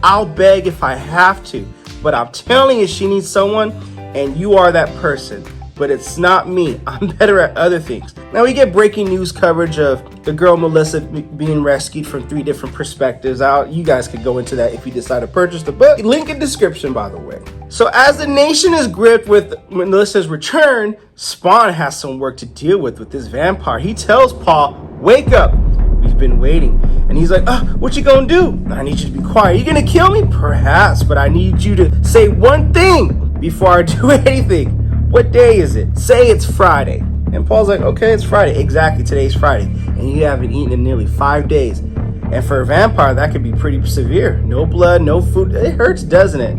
I'll beg if I have to. But I'm telling you, she needs someone, and you are that person. But it's not me. I'm better at other things. Now we get breaking news coverage of the girl Melissa being rescued from 3 different perspectives out. You guys could go into that if you decide to purchase the book. Link in description, by the way. So as the nation is gripped with Melissa's return, Spawn has some work to deal with this vampire. He tells Paul, wake up. We've been waiting. And he's like, what you gonna do? I need you to be quiet. You gonna kill me? Perhaps, but I need you to say one thing before I do anything. What day is it? Say it's Friday. And Paul's like, okay, it's Friday. Exactly, today's Friday. And you haven't eaten in nearly 5 days. And for a vampire, that could be pretty severe. No blood, no food. It hurts, doesn't it?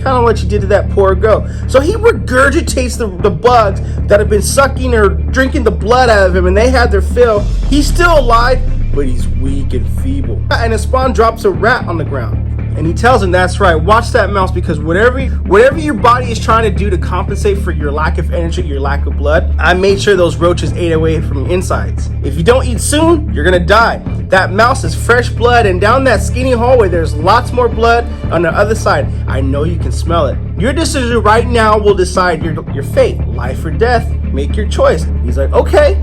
Kind of what you did to that poor girl. So he regurgitates the bugs that have been sucking or drinking the blood out of him, and they had their fill. He's still alive, but he's weak and feeble. And his Spawn drops a rat on the ground. And he tells him, that's right, watch that mouse, because whatever your body is trying to do to compensate for your lack of energy, your lack of blood, I made sure those roaches ate away from your insides. If you don't eat soon, you're gonna die. That mouse is fresh blood, and down that skinny hallway, there's lots more blood on the other side. I know you can smell it. Your decision right now will decide your fate, life or death. Make your choice. He's like, okay.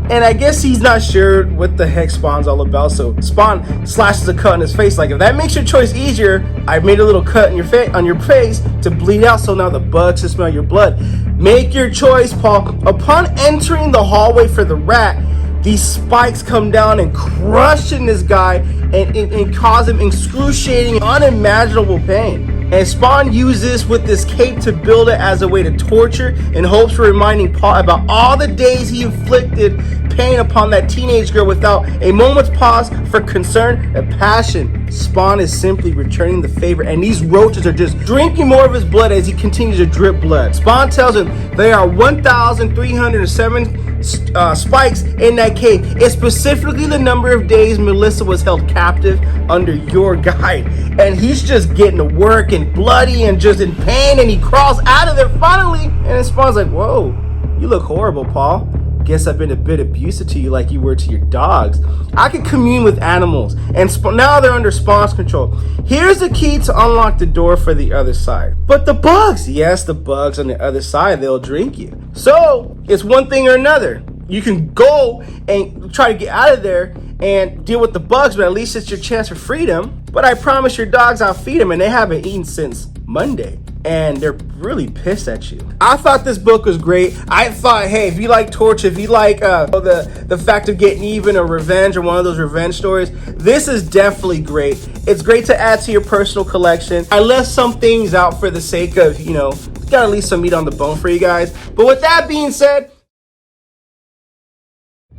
And I guess he's not sure what the heck Spawn's all about, so Spawn slashes a cut on his face. Like, if that makes your choice easier, I made a little cut on your face to bleed out, so now the bugs can smell your blood. Make your choice, Paul. Upon entering the hallway for the rat, these spikes come down and crushing this guy and cause him excruciating, unimaginable pain. And Spawn uses with this cape to build it as a way to torture in hopes for reminding Paul about all the days he inflicted pain upon that teenage girl without a moment's pause for concern and passion. Spawn is simply returning the favor, and these roaches are just drinking more of his blood as he continues to drip blood. Spawn tells him there are 1,307 spikes in that cape. It's specifically the number of days Melissa was held captive under your guide. And he's just getting to work and bloody and just in pain, and he crawls out of there finally. And then Spawn's like, whoa, you look horrible, Paul. Guess I've been a bit abusive to you like you were to your dogs. I can commune with animals, and now they're under Spawn's control. Here's the key to unlock the door for the other side. But the bugs, yes, the bugs on the other side, they'll drink you. So it's one thing or another. You can go and try to get out of there and deal with the bugs, but at least it's your chance for freedom. But I promise your dogs I'll feed them, and they haven't eaten since Monday. and they're really pissed at you. I thought this book was great. I thought, hey, if you like torture, if you like the fact of getting even or revenge or one of those revenge stories, this is definitely great. It's great to add to your personal collection. I left some things out for the sake of, gotta leave some meat on the bone for you guys. But with that being said,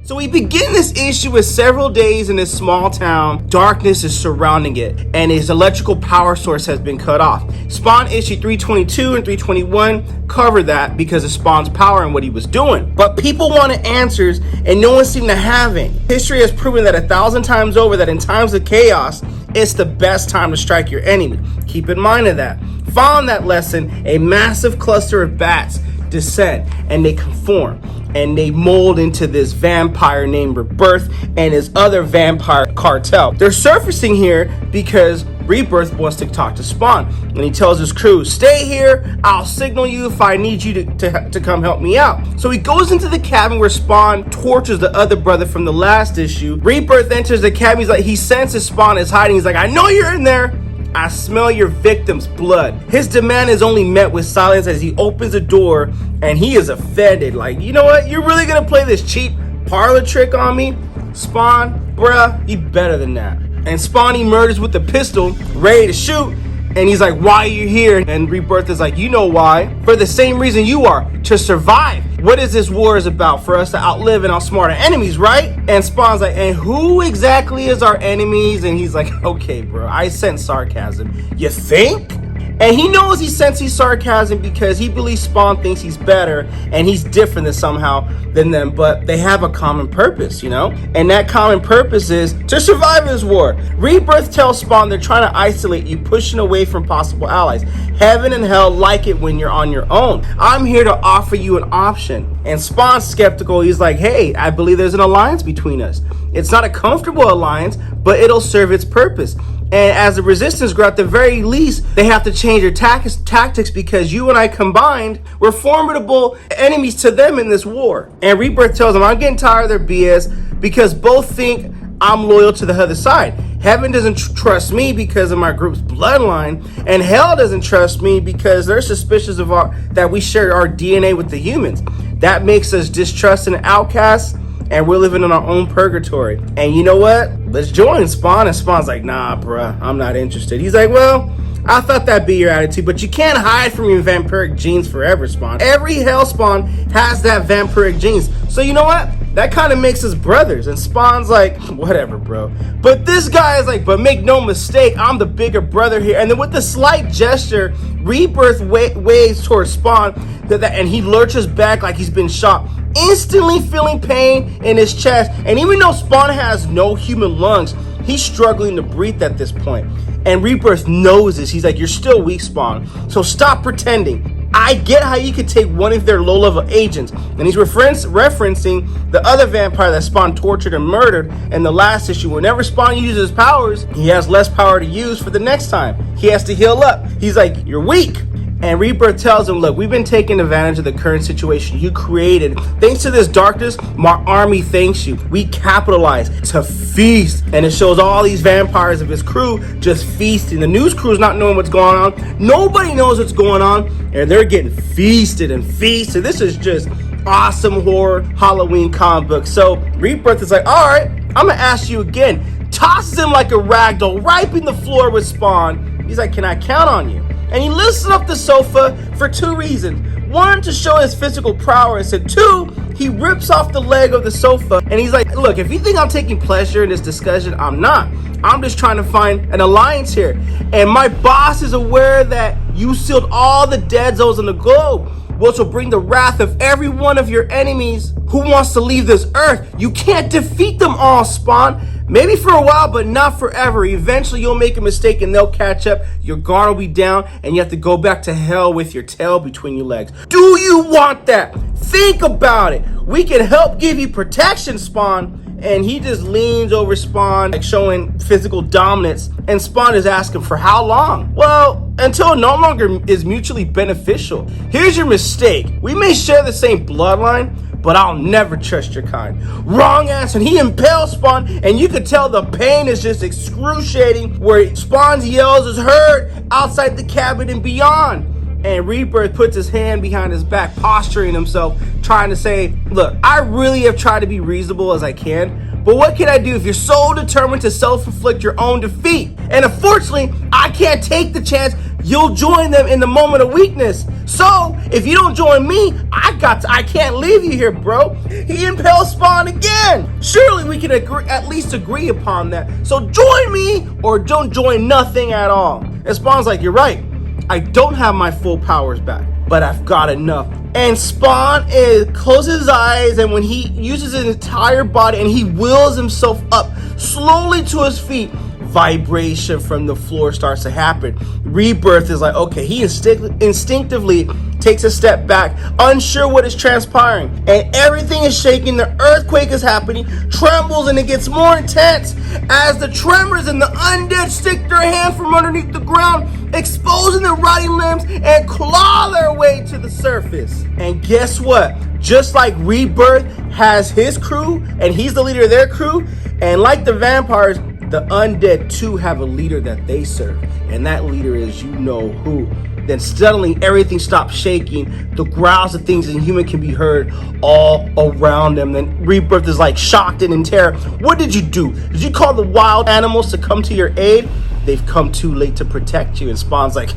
so we begin this issue with several days in this small town. Darkness is surrounding it, and his electrical power source has been cut off. Spawn issue 322 and 321 cover that because of Spawn's power and what he was doing. But people wanted answers, and no one seemed to have it. History has proven that 1,000 times over that in times of chaos, it's the best time to strike your enemy. Keep in mind of that. Following that lesson, a massive cluster of bats descend, and they conform. And they mold into this vampire named Rebirth and his other vampire cartel. They're surfacing here because Rebirth wants to talk to Spawn. And he tells his crew, stay here, I'll signal you if I need you to come help me out. So he goes into the cabin where Spawn tortures the other brother from the last issue. Rebirth enters the cabin, he senses Spawn is hiding. He's like, I know you're in there. I smell your victim's blood. His demand is only met with silence as he opens the door, and he is offended. Like, you know what? You're really gonna play this cheap parlor trick on me? Spawn, bruh, be better than that. And Spawn emerges with the pistol, ready to shoot, and he's like, why are you here? And Rebirth is like, you know why. For the same reason you are, to survive. What is this war is about? For us to outlive and outsmart our enemies, right? And Spawn's like, and who exactly is our enemies? And he's like, okay, bro, I sense sarcasm. You think? And he knows he senses sarcasm because he believes Spawn thinks he's better and he's different than them, but they have a common purpose, And that common purpose is to survive this war. Rebirth tells Spawn they're trying to isolate you, pushing away from possible allies. Heaven and hell like it when you're on your own. I'm here to offer you an option. And Spawn's skeptical. He's like, hey, I believe there's an alliance between us. It's not a comfortable alliance, but it'll serve its purpose. And as the resistance grow, at the very least, they have to change their tactics because you and I combined, we're formidable enemies to them in this war. And Rebirth tells them, I'm getting tired of their BS because both think I'm loyal to the other side. Heaven doesn't trust me because of my group's bloodline, and hell doesn't trust me because they're suspicious of that we share our DNA with the humans. That makes us distrust and outcasts, and we're living in our own purgatory. And you know what? Let's join Spawn. And Spawn's like, nah, bruh, I'm not interested. He's like, well, I thought that'd be your attitude, but you can't hide from your vampiric genes forever, Spawn. Every hell Spawn has that vampiric genes. So you know what? That kind of makes us brothers. And Spawn's like, whatever, bro. But this guy is like, but make no mistake, I'm the bigger brother here. And then with a slight gesture, Rebirth waves towards Spawn, and he lurches back like he's been shot, instantly feeling pain in his chest. And even though Spawn has no human lungs, he's struggling to breathe at this point. And Rebirth knows this. He's like, you're still weak, Spawn, so stop pretending. I get how you could take one of their low-level agents. And he's referencing the other vampire that Spawn tortured and murdered in the last issue. Whenever Spawn uses powers, he has less power to use for the next time. He has to heal up. He's like, you're weak. And Rebirth tells him, look, we've been taking advantage of the current situation you created. Thanks to this darkness, my army thanks you. We capitalized to feast. And it shows all these vampires of his crew just feasting. The news crew's not knowing what's going on. Nobody knows what's going on. And they're getting feasted and feasted. This is just awesome horror Halloween comic book. So Rebirth is like, all right, I'm going to ask you again. Tosses him like a ragdoll, wiping the floor with Spawn. He's like, can I count on you? And he lifts up the sofa for two reasons. One, to show his physical prowess, and two, he rips off the leg of the sofa. And he's like, look, if you think I'm taking pleasure in this discussion, I'm not. I'm just trying to find an alliance here. And my boss is aware that you sealed all the dead zones on the globe, which will bring the wrath of every one of your enemies who wants to leave this earth. You can't defeat them all, Spawn. Maybe for a while, but not forever. Eventually, you'll make a mistake and they'll catch up. Your guard will be down and you have to go back to hell with your tail between your legs. Do you want that? Think about it. We can help give you protection, Spawn. And he just leans over Spawn, like showing physical dominance. And Spawn is asking for how long? Well, until it no longer is mutually beneficial. Here's your mistake. We may share the same bloodline, but I'll never trust your kind. Wrong answer. And he impales Spawn, and you could tell the pain is just excruciating, where Spawn's yells is heard outside the cabin and beyond. And Rebirth puts his hand behind his back, posturing himself, trying to say, look, I really have tried to be reasonable as I can, but what can I do if you're so determined to self-inflict your own defeat? And unfortunately, I can't take the chance you'll join them in the moment of weakness. So, if you don't join me, I can't leave you here, bro. He impels Spawn again. Surely we can at least agree upon that. So join me or don't join nothing at all. And Spawn's like, you're right. I don't have my full powers back, but I've got enough. And Spawn closes his eyes, and when he uses his entire body and he wills himself up slowly to his feet, vibration from the floor starts to happen. Rebirth is like, okay, he instinctively takes a step back, unsure what is transpiring, and everything is shaking. The earthquake is happening, trembles, and it gets more intense as the tremors and the undead stick their hand from underneath the ground, exposing their rotting limbs and claw their way to the surface. And guess what? Just like Rebirth has his crew, and he's the leader of their crew, and like the vampires, the undead too have a leader that they serve, and that leader is you know who. Then suddenly everything stops shaking. The growls of things inhuman can be heard all around them. Then Rebirth is like shocked and in terror. What did you do? Did you call the wild animals to come to your aid? They've come too late to protect you. And Spawn's like,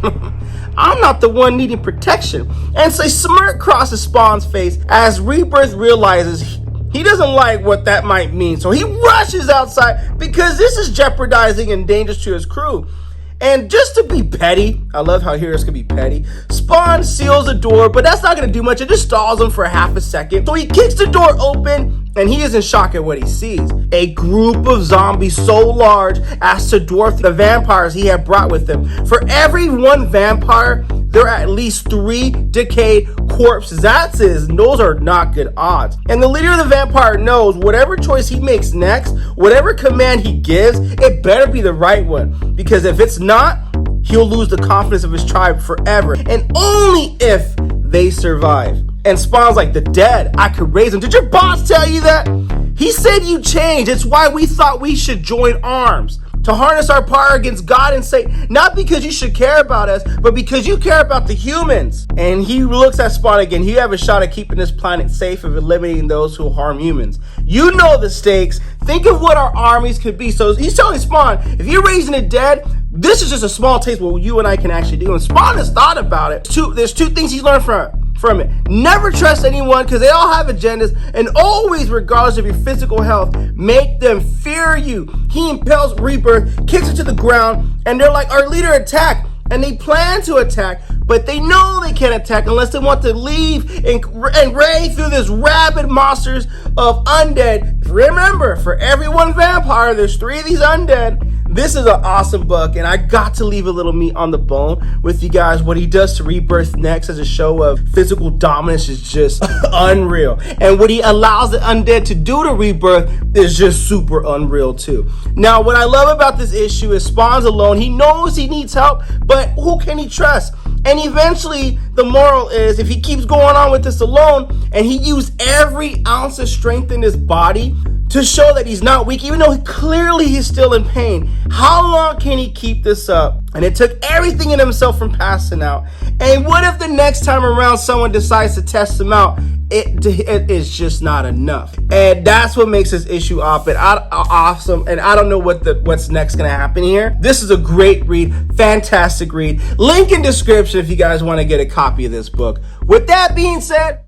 I'm not the one needing protection. And so a smirk crosses Spawn's face as Rebirth realizes he doesn't like what that might mean. So he rushes outside because this is jeopardizing and dangerous to his crew. And just to be petty, I love how heroes can be petty, Spawn seals the door, but that's not going to do much. It just stalls him for half a second. So he kicks the door open, and he is in shock at what he sees. A group of zombies so large as to dwarf the vampires he had brought with him. For every one vampire, there are at least 3 decayed corpses. Those are not good odds. And the leader of the vampire knows whatever choice he makes next, whatever command he gives, it better be the right one. Because if it's not, he'll lose the confidence of his tribe forever. And only if they survive. And Spawn's like, the dead, I could raise them. Did your boss tell you that? He said you changed. It's why we thought we should join arms. To harness our power against God and Satan, not because you should care about us, but because you care about the humans. And he looks at Spawn again. You have a shot at keeping this planet safe of eliminating those who harm humans. You know the stakes. Think of what our armies could be. So he's telling Spawn, if you're raising the dead, this is just a small taste of what you and I can actually do. And Spawn has thought about it. There's 2 things he's learned from it. Never trust anyone because they all have agendas, and always, regardless of your physical health, make them fear you. He impels Rebirth, kicks her to the ground, and they're like, our leader attack. And they plan to attack, but they know they can't attack unless they want to leave and raid through this rabid monsters of undead. Remember, for every one vampire, there's 3 of these undead. This is an awesome book, and I got to leave a little meat on the bone with you guys. What he does to Rebirth next as a show of physical dominance is just unreal. And what he allows the undead to do to Rebirth is just super unreal too. Now, what I love about this issue is Spawn's alone. He knows he needs help, but who can he trust? And eventually, the moral is, if he keeps going on with this alone, and he used every ounce of strength in his body to show that he's not weak, even though clearly he's still in pain, how long can he keep this up? And it took everything in himself from passing out. And what if the next time around someone decides to test him out, it is just not enough? And that's what makes this issue awesome. And I don't know what's next gonna happen here. This is a great read, fantastic read. Link in description if you guys want to get a copy of this book. With that being said,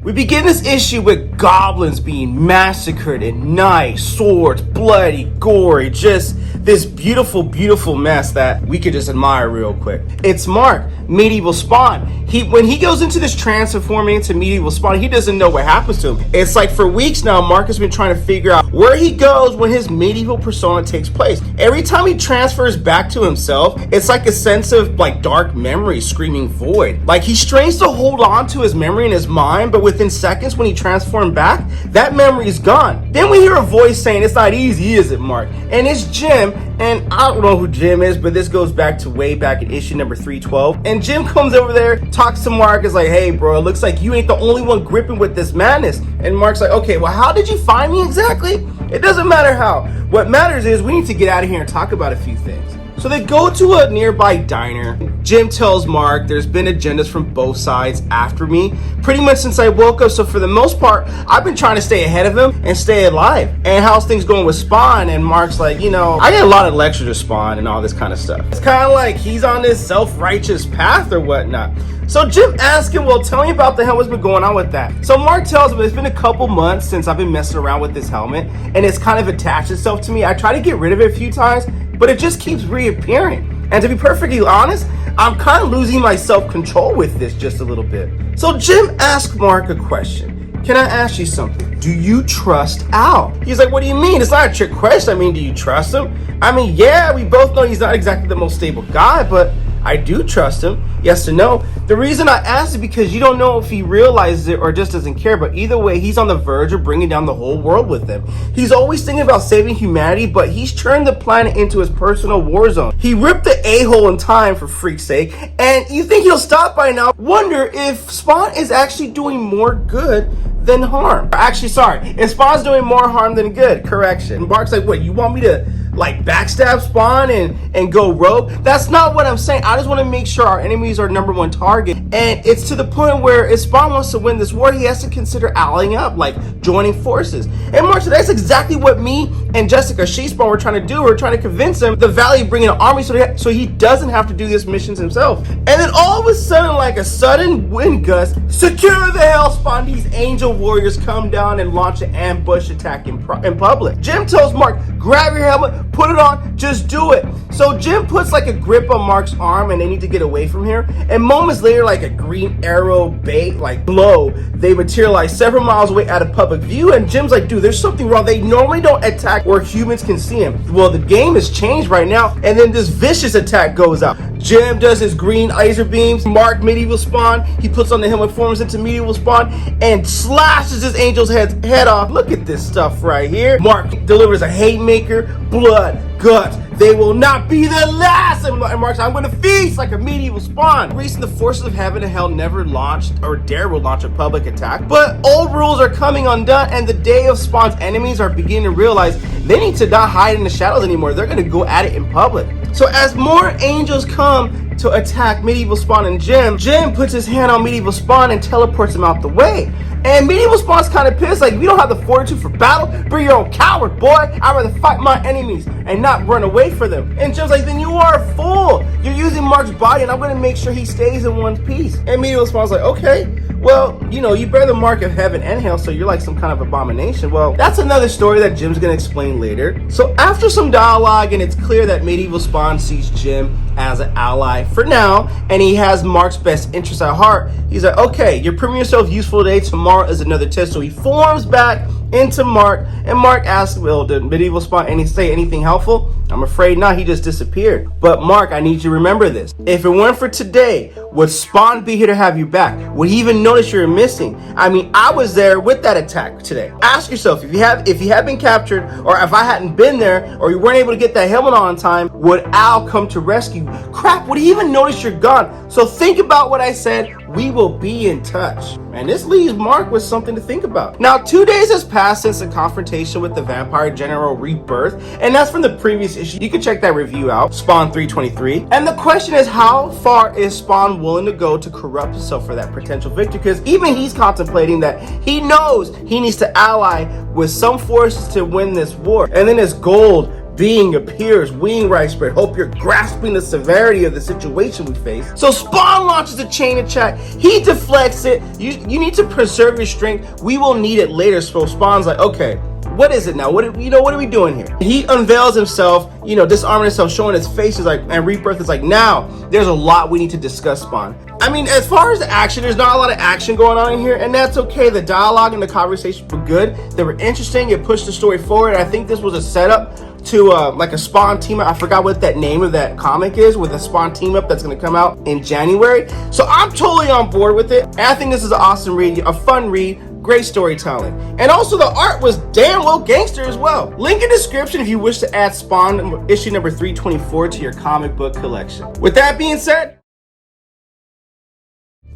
we begin this issue with goblins being massacred and knives, swords, bloody, gory, just this beautiful, beautiful mess that we could just admire real quick. It's Mark, Medieval Spawn. When he goes into this transforming into Medieval Spawn, he doesn't know what happens to him. It's like for weeks now, Mark has been trying to figure out where he goes when his medieval persona takes place. Every time he transfers back to himself, it's like a sense of like dark memory screaming void. Like he strains to hold on to his memory in his mind, but within seconds when he transformed back, that memory is gone. Then we hear a voice saying, it's not easy, is it, Mark? And it's Jim, and I don't know who Jim is, but this goes back to way back in issue number 312. And Jim comes over there, talks to Mark, is like, hey bro, it looks like you ain't the only one gripping with this madness. And Mark's like, okay, well, how did you find me exactly? It doesn't matter how. What matters is we need to get out of here and talk about a few things. So they go to a nearby diner. Jim tells Mark there's been agendas from both sides after me pretty much since I woke up, so for the most part I've been trying to stay ahead of him and stay alive. And how's things going with Spawn? And Mark's like, you know, I get a lot of lectures to Spawn and all this kind of stuff. It's kind of like he's on this self-righteous path or whatnot. So Jim asks him, well, tell me about the helmet, what's been going on with that. So Mark tells him it's been a couple months since I've been messing around with this helmet and it's kind of attached itself to me. I try to get rid of it a few times, but it just keeps reappearing. And to be perfectly honest, I'm kind of losing my self-control with this just a little bit. So Jim asks Mark a question. Can I ask you something? Do you trust Al? He's like, what do you mean? It's not a trick question. I mean, do you trust him? I mean, yeah, we both know he's not exactly the most stable guy, but I do trust him. Yes or no? The reason I asked is because you don't know if he realizes it or just doesn't care, but either way, he's on the verge of bringing down the whole world with him. He's always thinking about saving humanity, but he's turned the planet into his personal war zone. He ripped the a-hole in time, for freak's sake, and you think he'll stop by now. Wonder if Spawn is actually doing more good than harm. Actually, sorry, if Spawn's doing more harm than good. Correction. Mark's like, what, you want me to like backstab Spawn and go rogue? That's not what I'm saying. I just want to make sure our enemies are number one target. And it's to the point where if Spawn wants to win this war, he has to consider allying up, like joining forces. And Mark said that's exactly what me and Jessica Spawn were trying to do. We're trying to convince him the Valley of bringing an army so he doesn't have to do these missions himself. And then all of a sudden, like a sudden wind gust, secure the hell Spawn. These angel warriors come down and launch an ambush attack in public. Jim tells Mark, grab your helmet, put it on, just do it. So Jim puts like a grip on Mark's arm and they need to get away from here. And moments later, like a green arrow bait, like blow, they materialize several miles away out of public view. And Jim's like, dude, there's something wrong. They normally don't attack where humans can see him. Well, the game has changed right now. And then this vicious attack goes out. Jim does his green laser beams. Mark, medieval Spawn, he puts on the helmet, forms into medieval Spawn, and slashes his angel's head off. Look at this stuff right here. Mark delivers a haymaker, blood, guts. They will not be the last. And Mark's, I'm going to feast like a medieval Spawn. The reason the forces of heaven and hell never launched or dare will launch a public attack, but old rules are coming undone, and the day of Spawn's enemies are beginning to realize they need to not hide in the shadows anymore. They're going to go at it in public. So as more angels come to attack medieval Spawn and Jim puts his hand on medieval Spawn and teleports him out the way. And medieval Spawn's kind of pissed, like, we don't have the fortitude for battle. Bring your own coward, boy. I'd rather fight my enemies and not run away for them. And Jim's like, then you are a fool. You're using Mark's body, and I'm going to make sure he stays in one piece. And medieval Spawn's like, okay, well, you know, you bear the mark of heaven and hell, so you're like some kind of abomination. Well, that's another story that Jim's going to explain later. So after some dialogue, and it's clear that medieval Spawn sees Jim as an ally for now, and he has Mark's best interest at heart, he's like, okay, you're proving yourself useful today. Tomorrow is another test. So he forms back into Mark, and Mark asks, well, did medieval Spawn say anything helpful? I'm afraid not. He just disappeared. But Mark, I need you to remember this. If it weren't for today, would Spawn be here to have you back? Would he even notice you're missing? I mean, I was there with that attack today. Ask yourself, if you had been captured, or if I hadn't been there, or you weren't able to get that helmet on time, would Al come to rescue? Crap, would he even notice you're gone? So think about what I said. We will be in touch. And this leaves Mark with something to think about. Now, 2 days has passed since the confrontation with the vampire general Rebirth, and that's from the previous issue. You can check that review out, Spawn 323. And the question is, how far is Spawn willing to go to corrupt himself for that potential victory? Because even he's contemplating that he knows he needs to ally with some forces to win this war. And then his gold being appears, wing right spread. Hope you're grasping the severity of the situation we face. So Spawn launches a chain attack. He deflects it. You need to preserve your strength. We will need it later. So Spawn's like, okay, what is it now? What are we doing here? He unveils himself, disarming himself, showing his face. Is like, and Rebirth is like, now there's a lot we need to discuss, Spawn. I mean, as far as the action, there's not a lot of action going on in here, and that's okay. The dialogue and the conversations were good. They were interesting. It pushed the story forward. I think this was a setup to like a Spawn team up. I forgot what that name of that comic is, with a Spawn team up that's going to come out in January. So I'm totally on board with it. And I think this is an awesome read, a fun read, great storytelling. And also the art was damn well gangster as well. Link in description if you wish to add Spawn issue number 324 to your comic book collection. With that being said,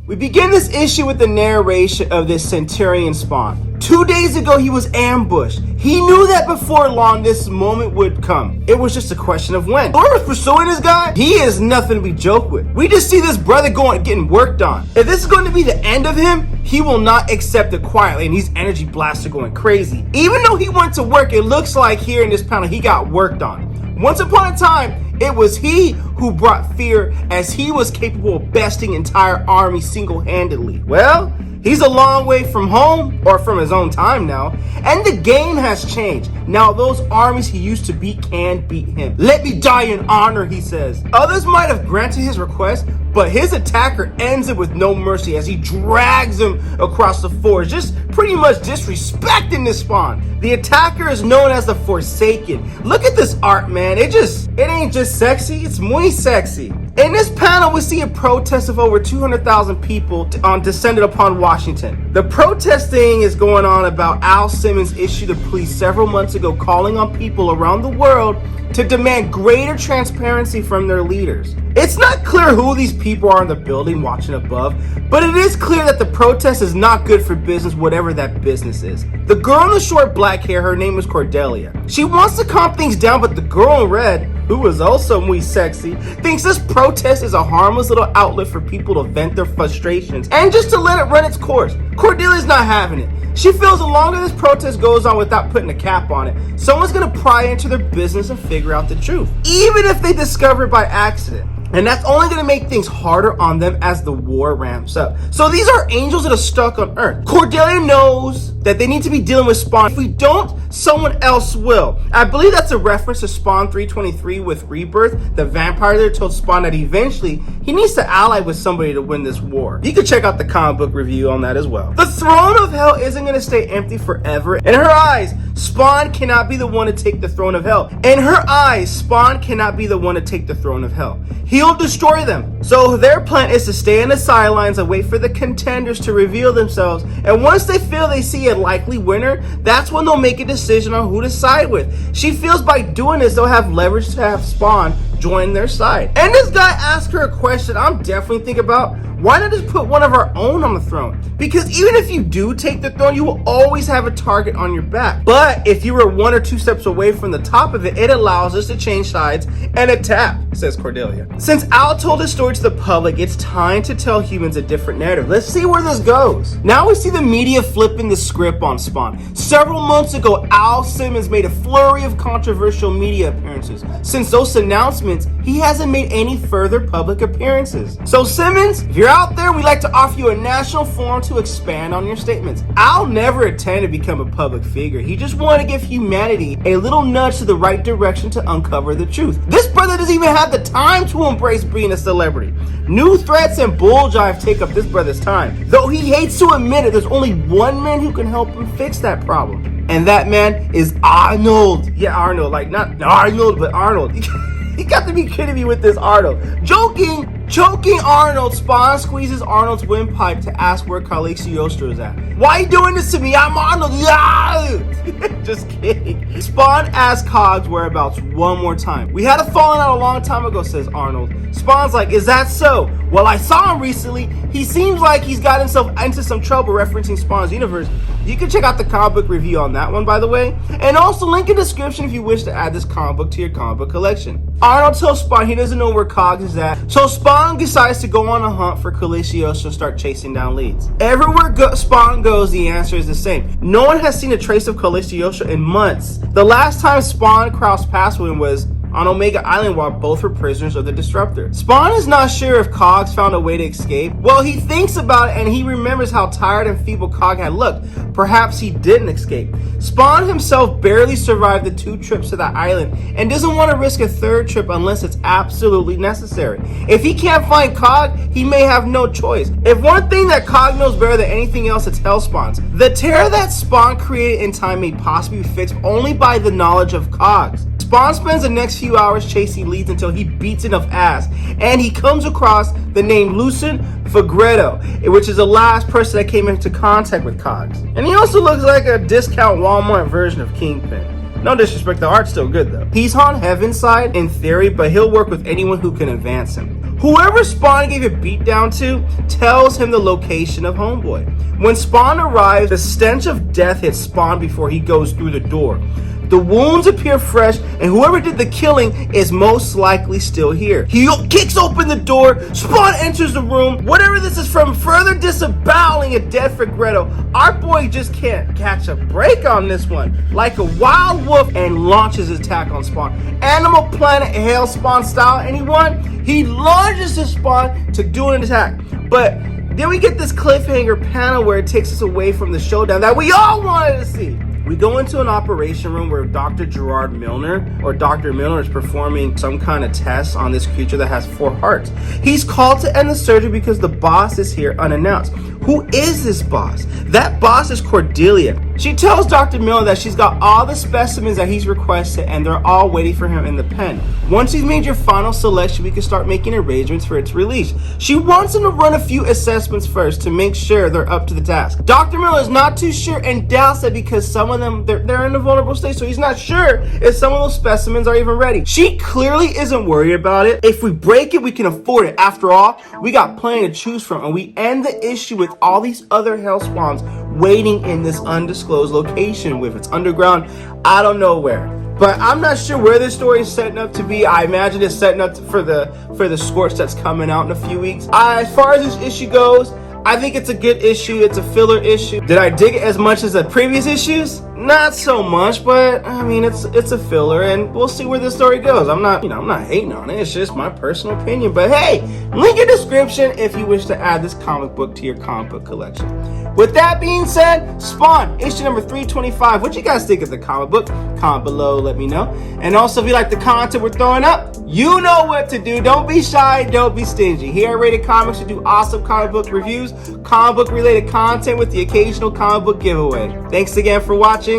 We begin this issue with the narration of this Centurion Spawn. 2 days ago, he was ambushed. He knew that before long this moment would come. It was just a question of when. Thor was pursuing this guy. He is nothing to be joked with. We just see this brother getting worked on. If this is going to be the end of him, he will not accept it quietly, and these energy blasts are going crazy. Even though he went to work, it looks like here in this panel he got worked on. Once upon a time, it was he who brought fear, as he was capable of besting entire armies single-handedly. Well, he's a long way from home, or from his own time now, and the game has changed. Now those armies he used to beat can beat him. Let me die in honor, he says. Others might have granted his request, but his attacker ends it with no mercy as he drags him across the forest, just pretty much disrespecting this Spawn. The attacker is known as the Forsaken. Look at this art, man. It ain't just sexy, it's muy sexy. In this panel, we see a protest of over 200,000 people descended upon Washington. The protesting is going on about Al Simmons issued a plea several months ago calling on people around the world to demand greater transparency from their leaders. It's not clear who these people are in the building watching above, but it is clear that the protest is not good for business, whatever that business is. The girl in the short black hair, her name is Cordelia. She wants to calm things down, but the girl in red, who is also muy sexy, thinks this protest is a harmless little outlet for people to vent their frustrations and just to let it run its course. Cordelia's not having it. She feels the longer this protest goes on without putting a cap on it, someone's gonna pry into their business and figure out the truth, even if they discover it by accident. And that's only going to make things harder on them as the war ramps up. So these are angels that are stuck on Earth. Cordelia knows that they need to be dealing with Spawn. If we don't, someone else will. I believe that's a reference to Spawn 323 with Rebirth. The vampire there told Spawn that eventually he needs to ally with somebody to win this war. You can check out the comic book review on that as well. The throne of hell isn't going to stay empty forever. In her eyes, Spawn cannot be the one to take the throne of hell. In her eyes, Spawn cannot be the one to take the throne of hell. He'll destroy them. So their plan is to stay in the sidelines and wait for the contenders to reveal themselves. And once they feel they see a likely winner, that's when they'll make a decision on who to side with. She feels by doing this, they'll have leverage to have Spawn join their side. And this guy asked her a question I'm definitely thinking about. Why not just put one of our own on the throne? Because even if you do take the throne, you will always have a target on your back. But if you were 1 or 2 steps away from the top of it, it allows us to change sides and attack, says Cordelia. Since Al told his story to the public, it's time to tell humans a different narrative. Let's see where this goes. Now we see the media flipping the script on Spawn. Several months ago, Al Simmons made a flurry of controversial media appearances. Since those announcements, he hasn't made any further public appearances. So Simmons, if you're out there, we'd like to offer you a national forum to expand on your statements. Al never intended to become a public figure. He just wanted to give humanity a little nudge to the right direction to uncover the truth. This brother doesn't even have the time to embrace being a celebrity. New threats and bull jive take up this brother's time. Though he hates to admit it, there's only one man who can help him fix that problem. And that man is Arnold. Yeah, Arnold. Like, not Arnold, but Arnold. You got to be kidding me with this Arnold. Choking Arnold, Spawn squeezes Arnold's windpipe to ask where Cagliostro is at. Why are you doing this to me? I'm Arnold. Yeah! Just kidding. Spawn asks Cog's whereabouts one more time. We had a falling out a long time ago, says Arnold. Spawn's like, is that so? Well, I saw him recently. He seems like he's got himself into some trouble, referencing Spawn's universe. You can check out the comic book review on that one, by the way. And also link in the description if you wish to add this comic book to your comic book collection. Arnold tells Spawn he doesn't know where Cogs is at, so Spawn decides to go on a hunt for Cagliostro and start chasing down leads. Everywhere Spawn goes, the answer is the same. No one has seen a trace of Cagliostro in months. The last time Spawn crossed paths with him was on Omega Island while both were prisoners of the Disruptor. Spawn is not sure if Cogs found a way to escape. Well, he thinks about it and he remembers how tired and feeble Cog had looked. Perhaps he didn't escape. Spawn himself barely survived the 2 trips to that island and doesn't want to risk a 3rd trip unless it's absolutely necessary. If he can't find Cog, he may have no choice. If one thing that Cog knows better than anything else, it's Hellspawns. The terror that Spawn created in time may possibly be fixed only by the knowledge of Cogs. Spawn spends the next few hours chasing leads until he beats enough ass, and he comes across the name Lucien Fagretto, which is the last person that came into contact with Cogs. And he also looks like a discount Walmart version of Kingpin. No disrespect, the art's still good though. He's on Heaven's side in theory, but he'll work with anyone who can advance him. Whoever Spawn gave a beatdown to tells him the location of Homeboy. When Spawn arrives, the stench of death hits Spawn before he goes through the door. The wounds appear fresh, and whoever did the killing is most likely still here. He kicks open the door, Spawn enters the room. Whatever this is from, further disaboweling a dead Fregretto. Our boy just can't catch a break on this one. Like a wild wolf, and launches his attack on Spawn. Animal Planet Hail Spawn style, anyone? He launches his Spawn to do an attack. But then we get this cliffhanger panel where it takes us away from the showdown that we all wanted to see. We go into an operation room where Dr. Gerard Milner, or Dr. Milner, is performing some kind of test on this creature that has 4 hearts. He's called to end the surgery because the boss is here unannounced. Who is this boss? That boss is Cordelia. She tells Dr. Milner that she's got all the specimens that he's requested and they're all waiting for him in the pen. Once he's made your final selection, we can start making arrangements for its release. She wants him to run a few assessments first to make sure they're up to the task. Dr. Milner is not too sure and doubts that because some of them, they're in a vulnerable state, so he's not sure if some of those specimens are even ready. She clearly isn't worried about it. If we break it, we can afford it. After all, we got plenty to choose from, and we end the issue with all these other hell spawns waiting in this undisclosed location with its underground, I don't know where. But I'm not sure where this story is setting up to be. I imagine it's setting up for the Scorch that's coming out in a few weeks. As far as this issue goes, I think it's a good issue. It's a filler issue. Did I dig it as much as the previous issues? Not so much, but I mean, it's a filler, and we'll see where this story goes. I'm not hating on it. It's just my personal opinion. But hey, link in description if you wish to add this comic book to your comic book collection. With that being said, Spawn, issue number 325. What you guys think of the comic book? Comment below, let me know. And also, if you like the content we're throwing up, you know what to do. Don't be shy, don't be stingy. Here at Rated Comics, we do awesome comic book reviews, comic book related content with the occasional comic book giveaway. Thanks again for watching.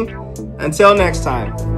Until next time.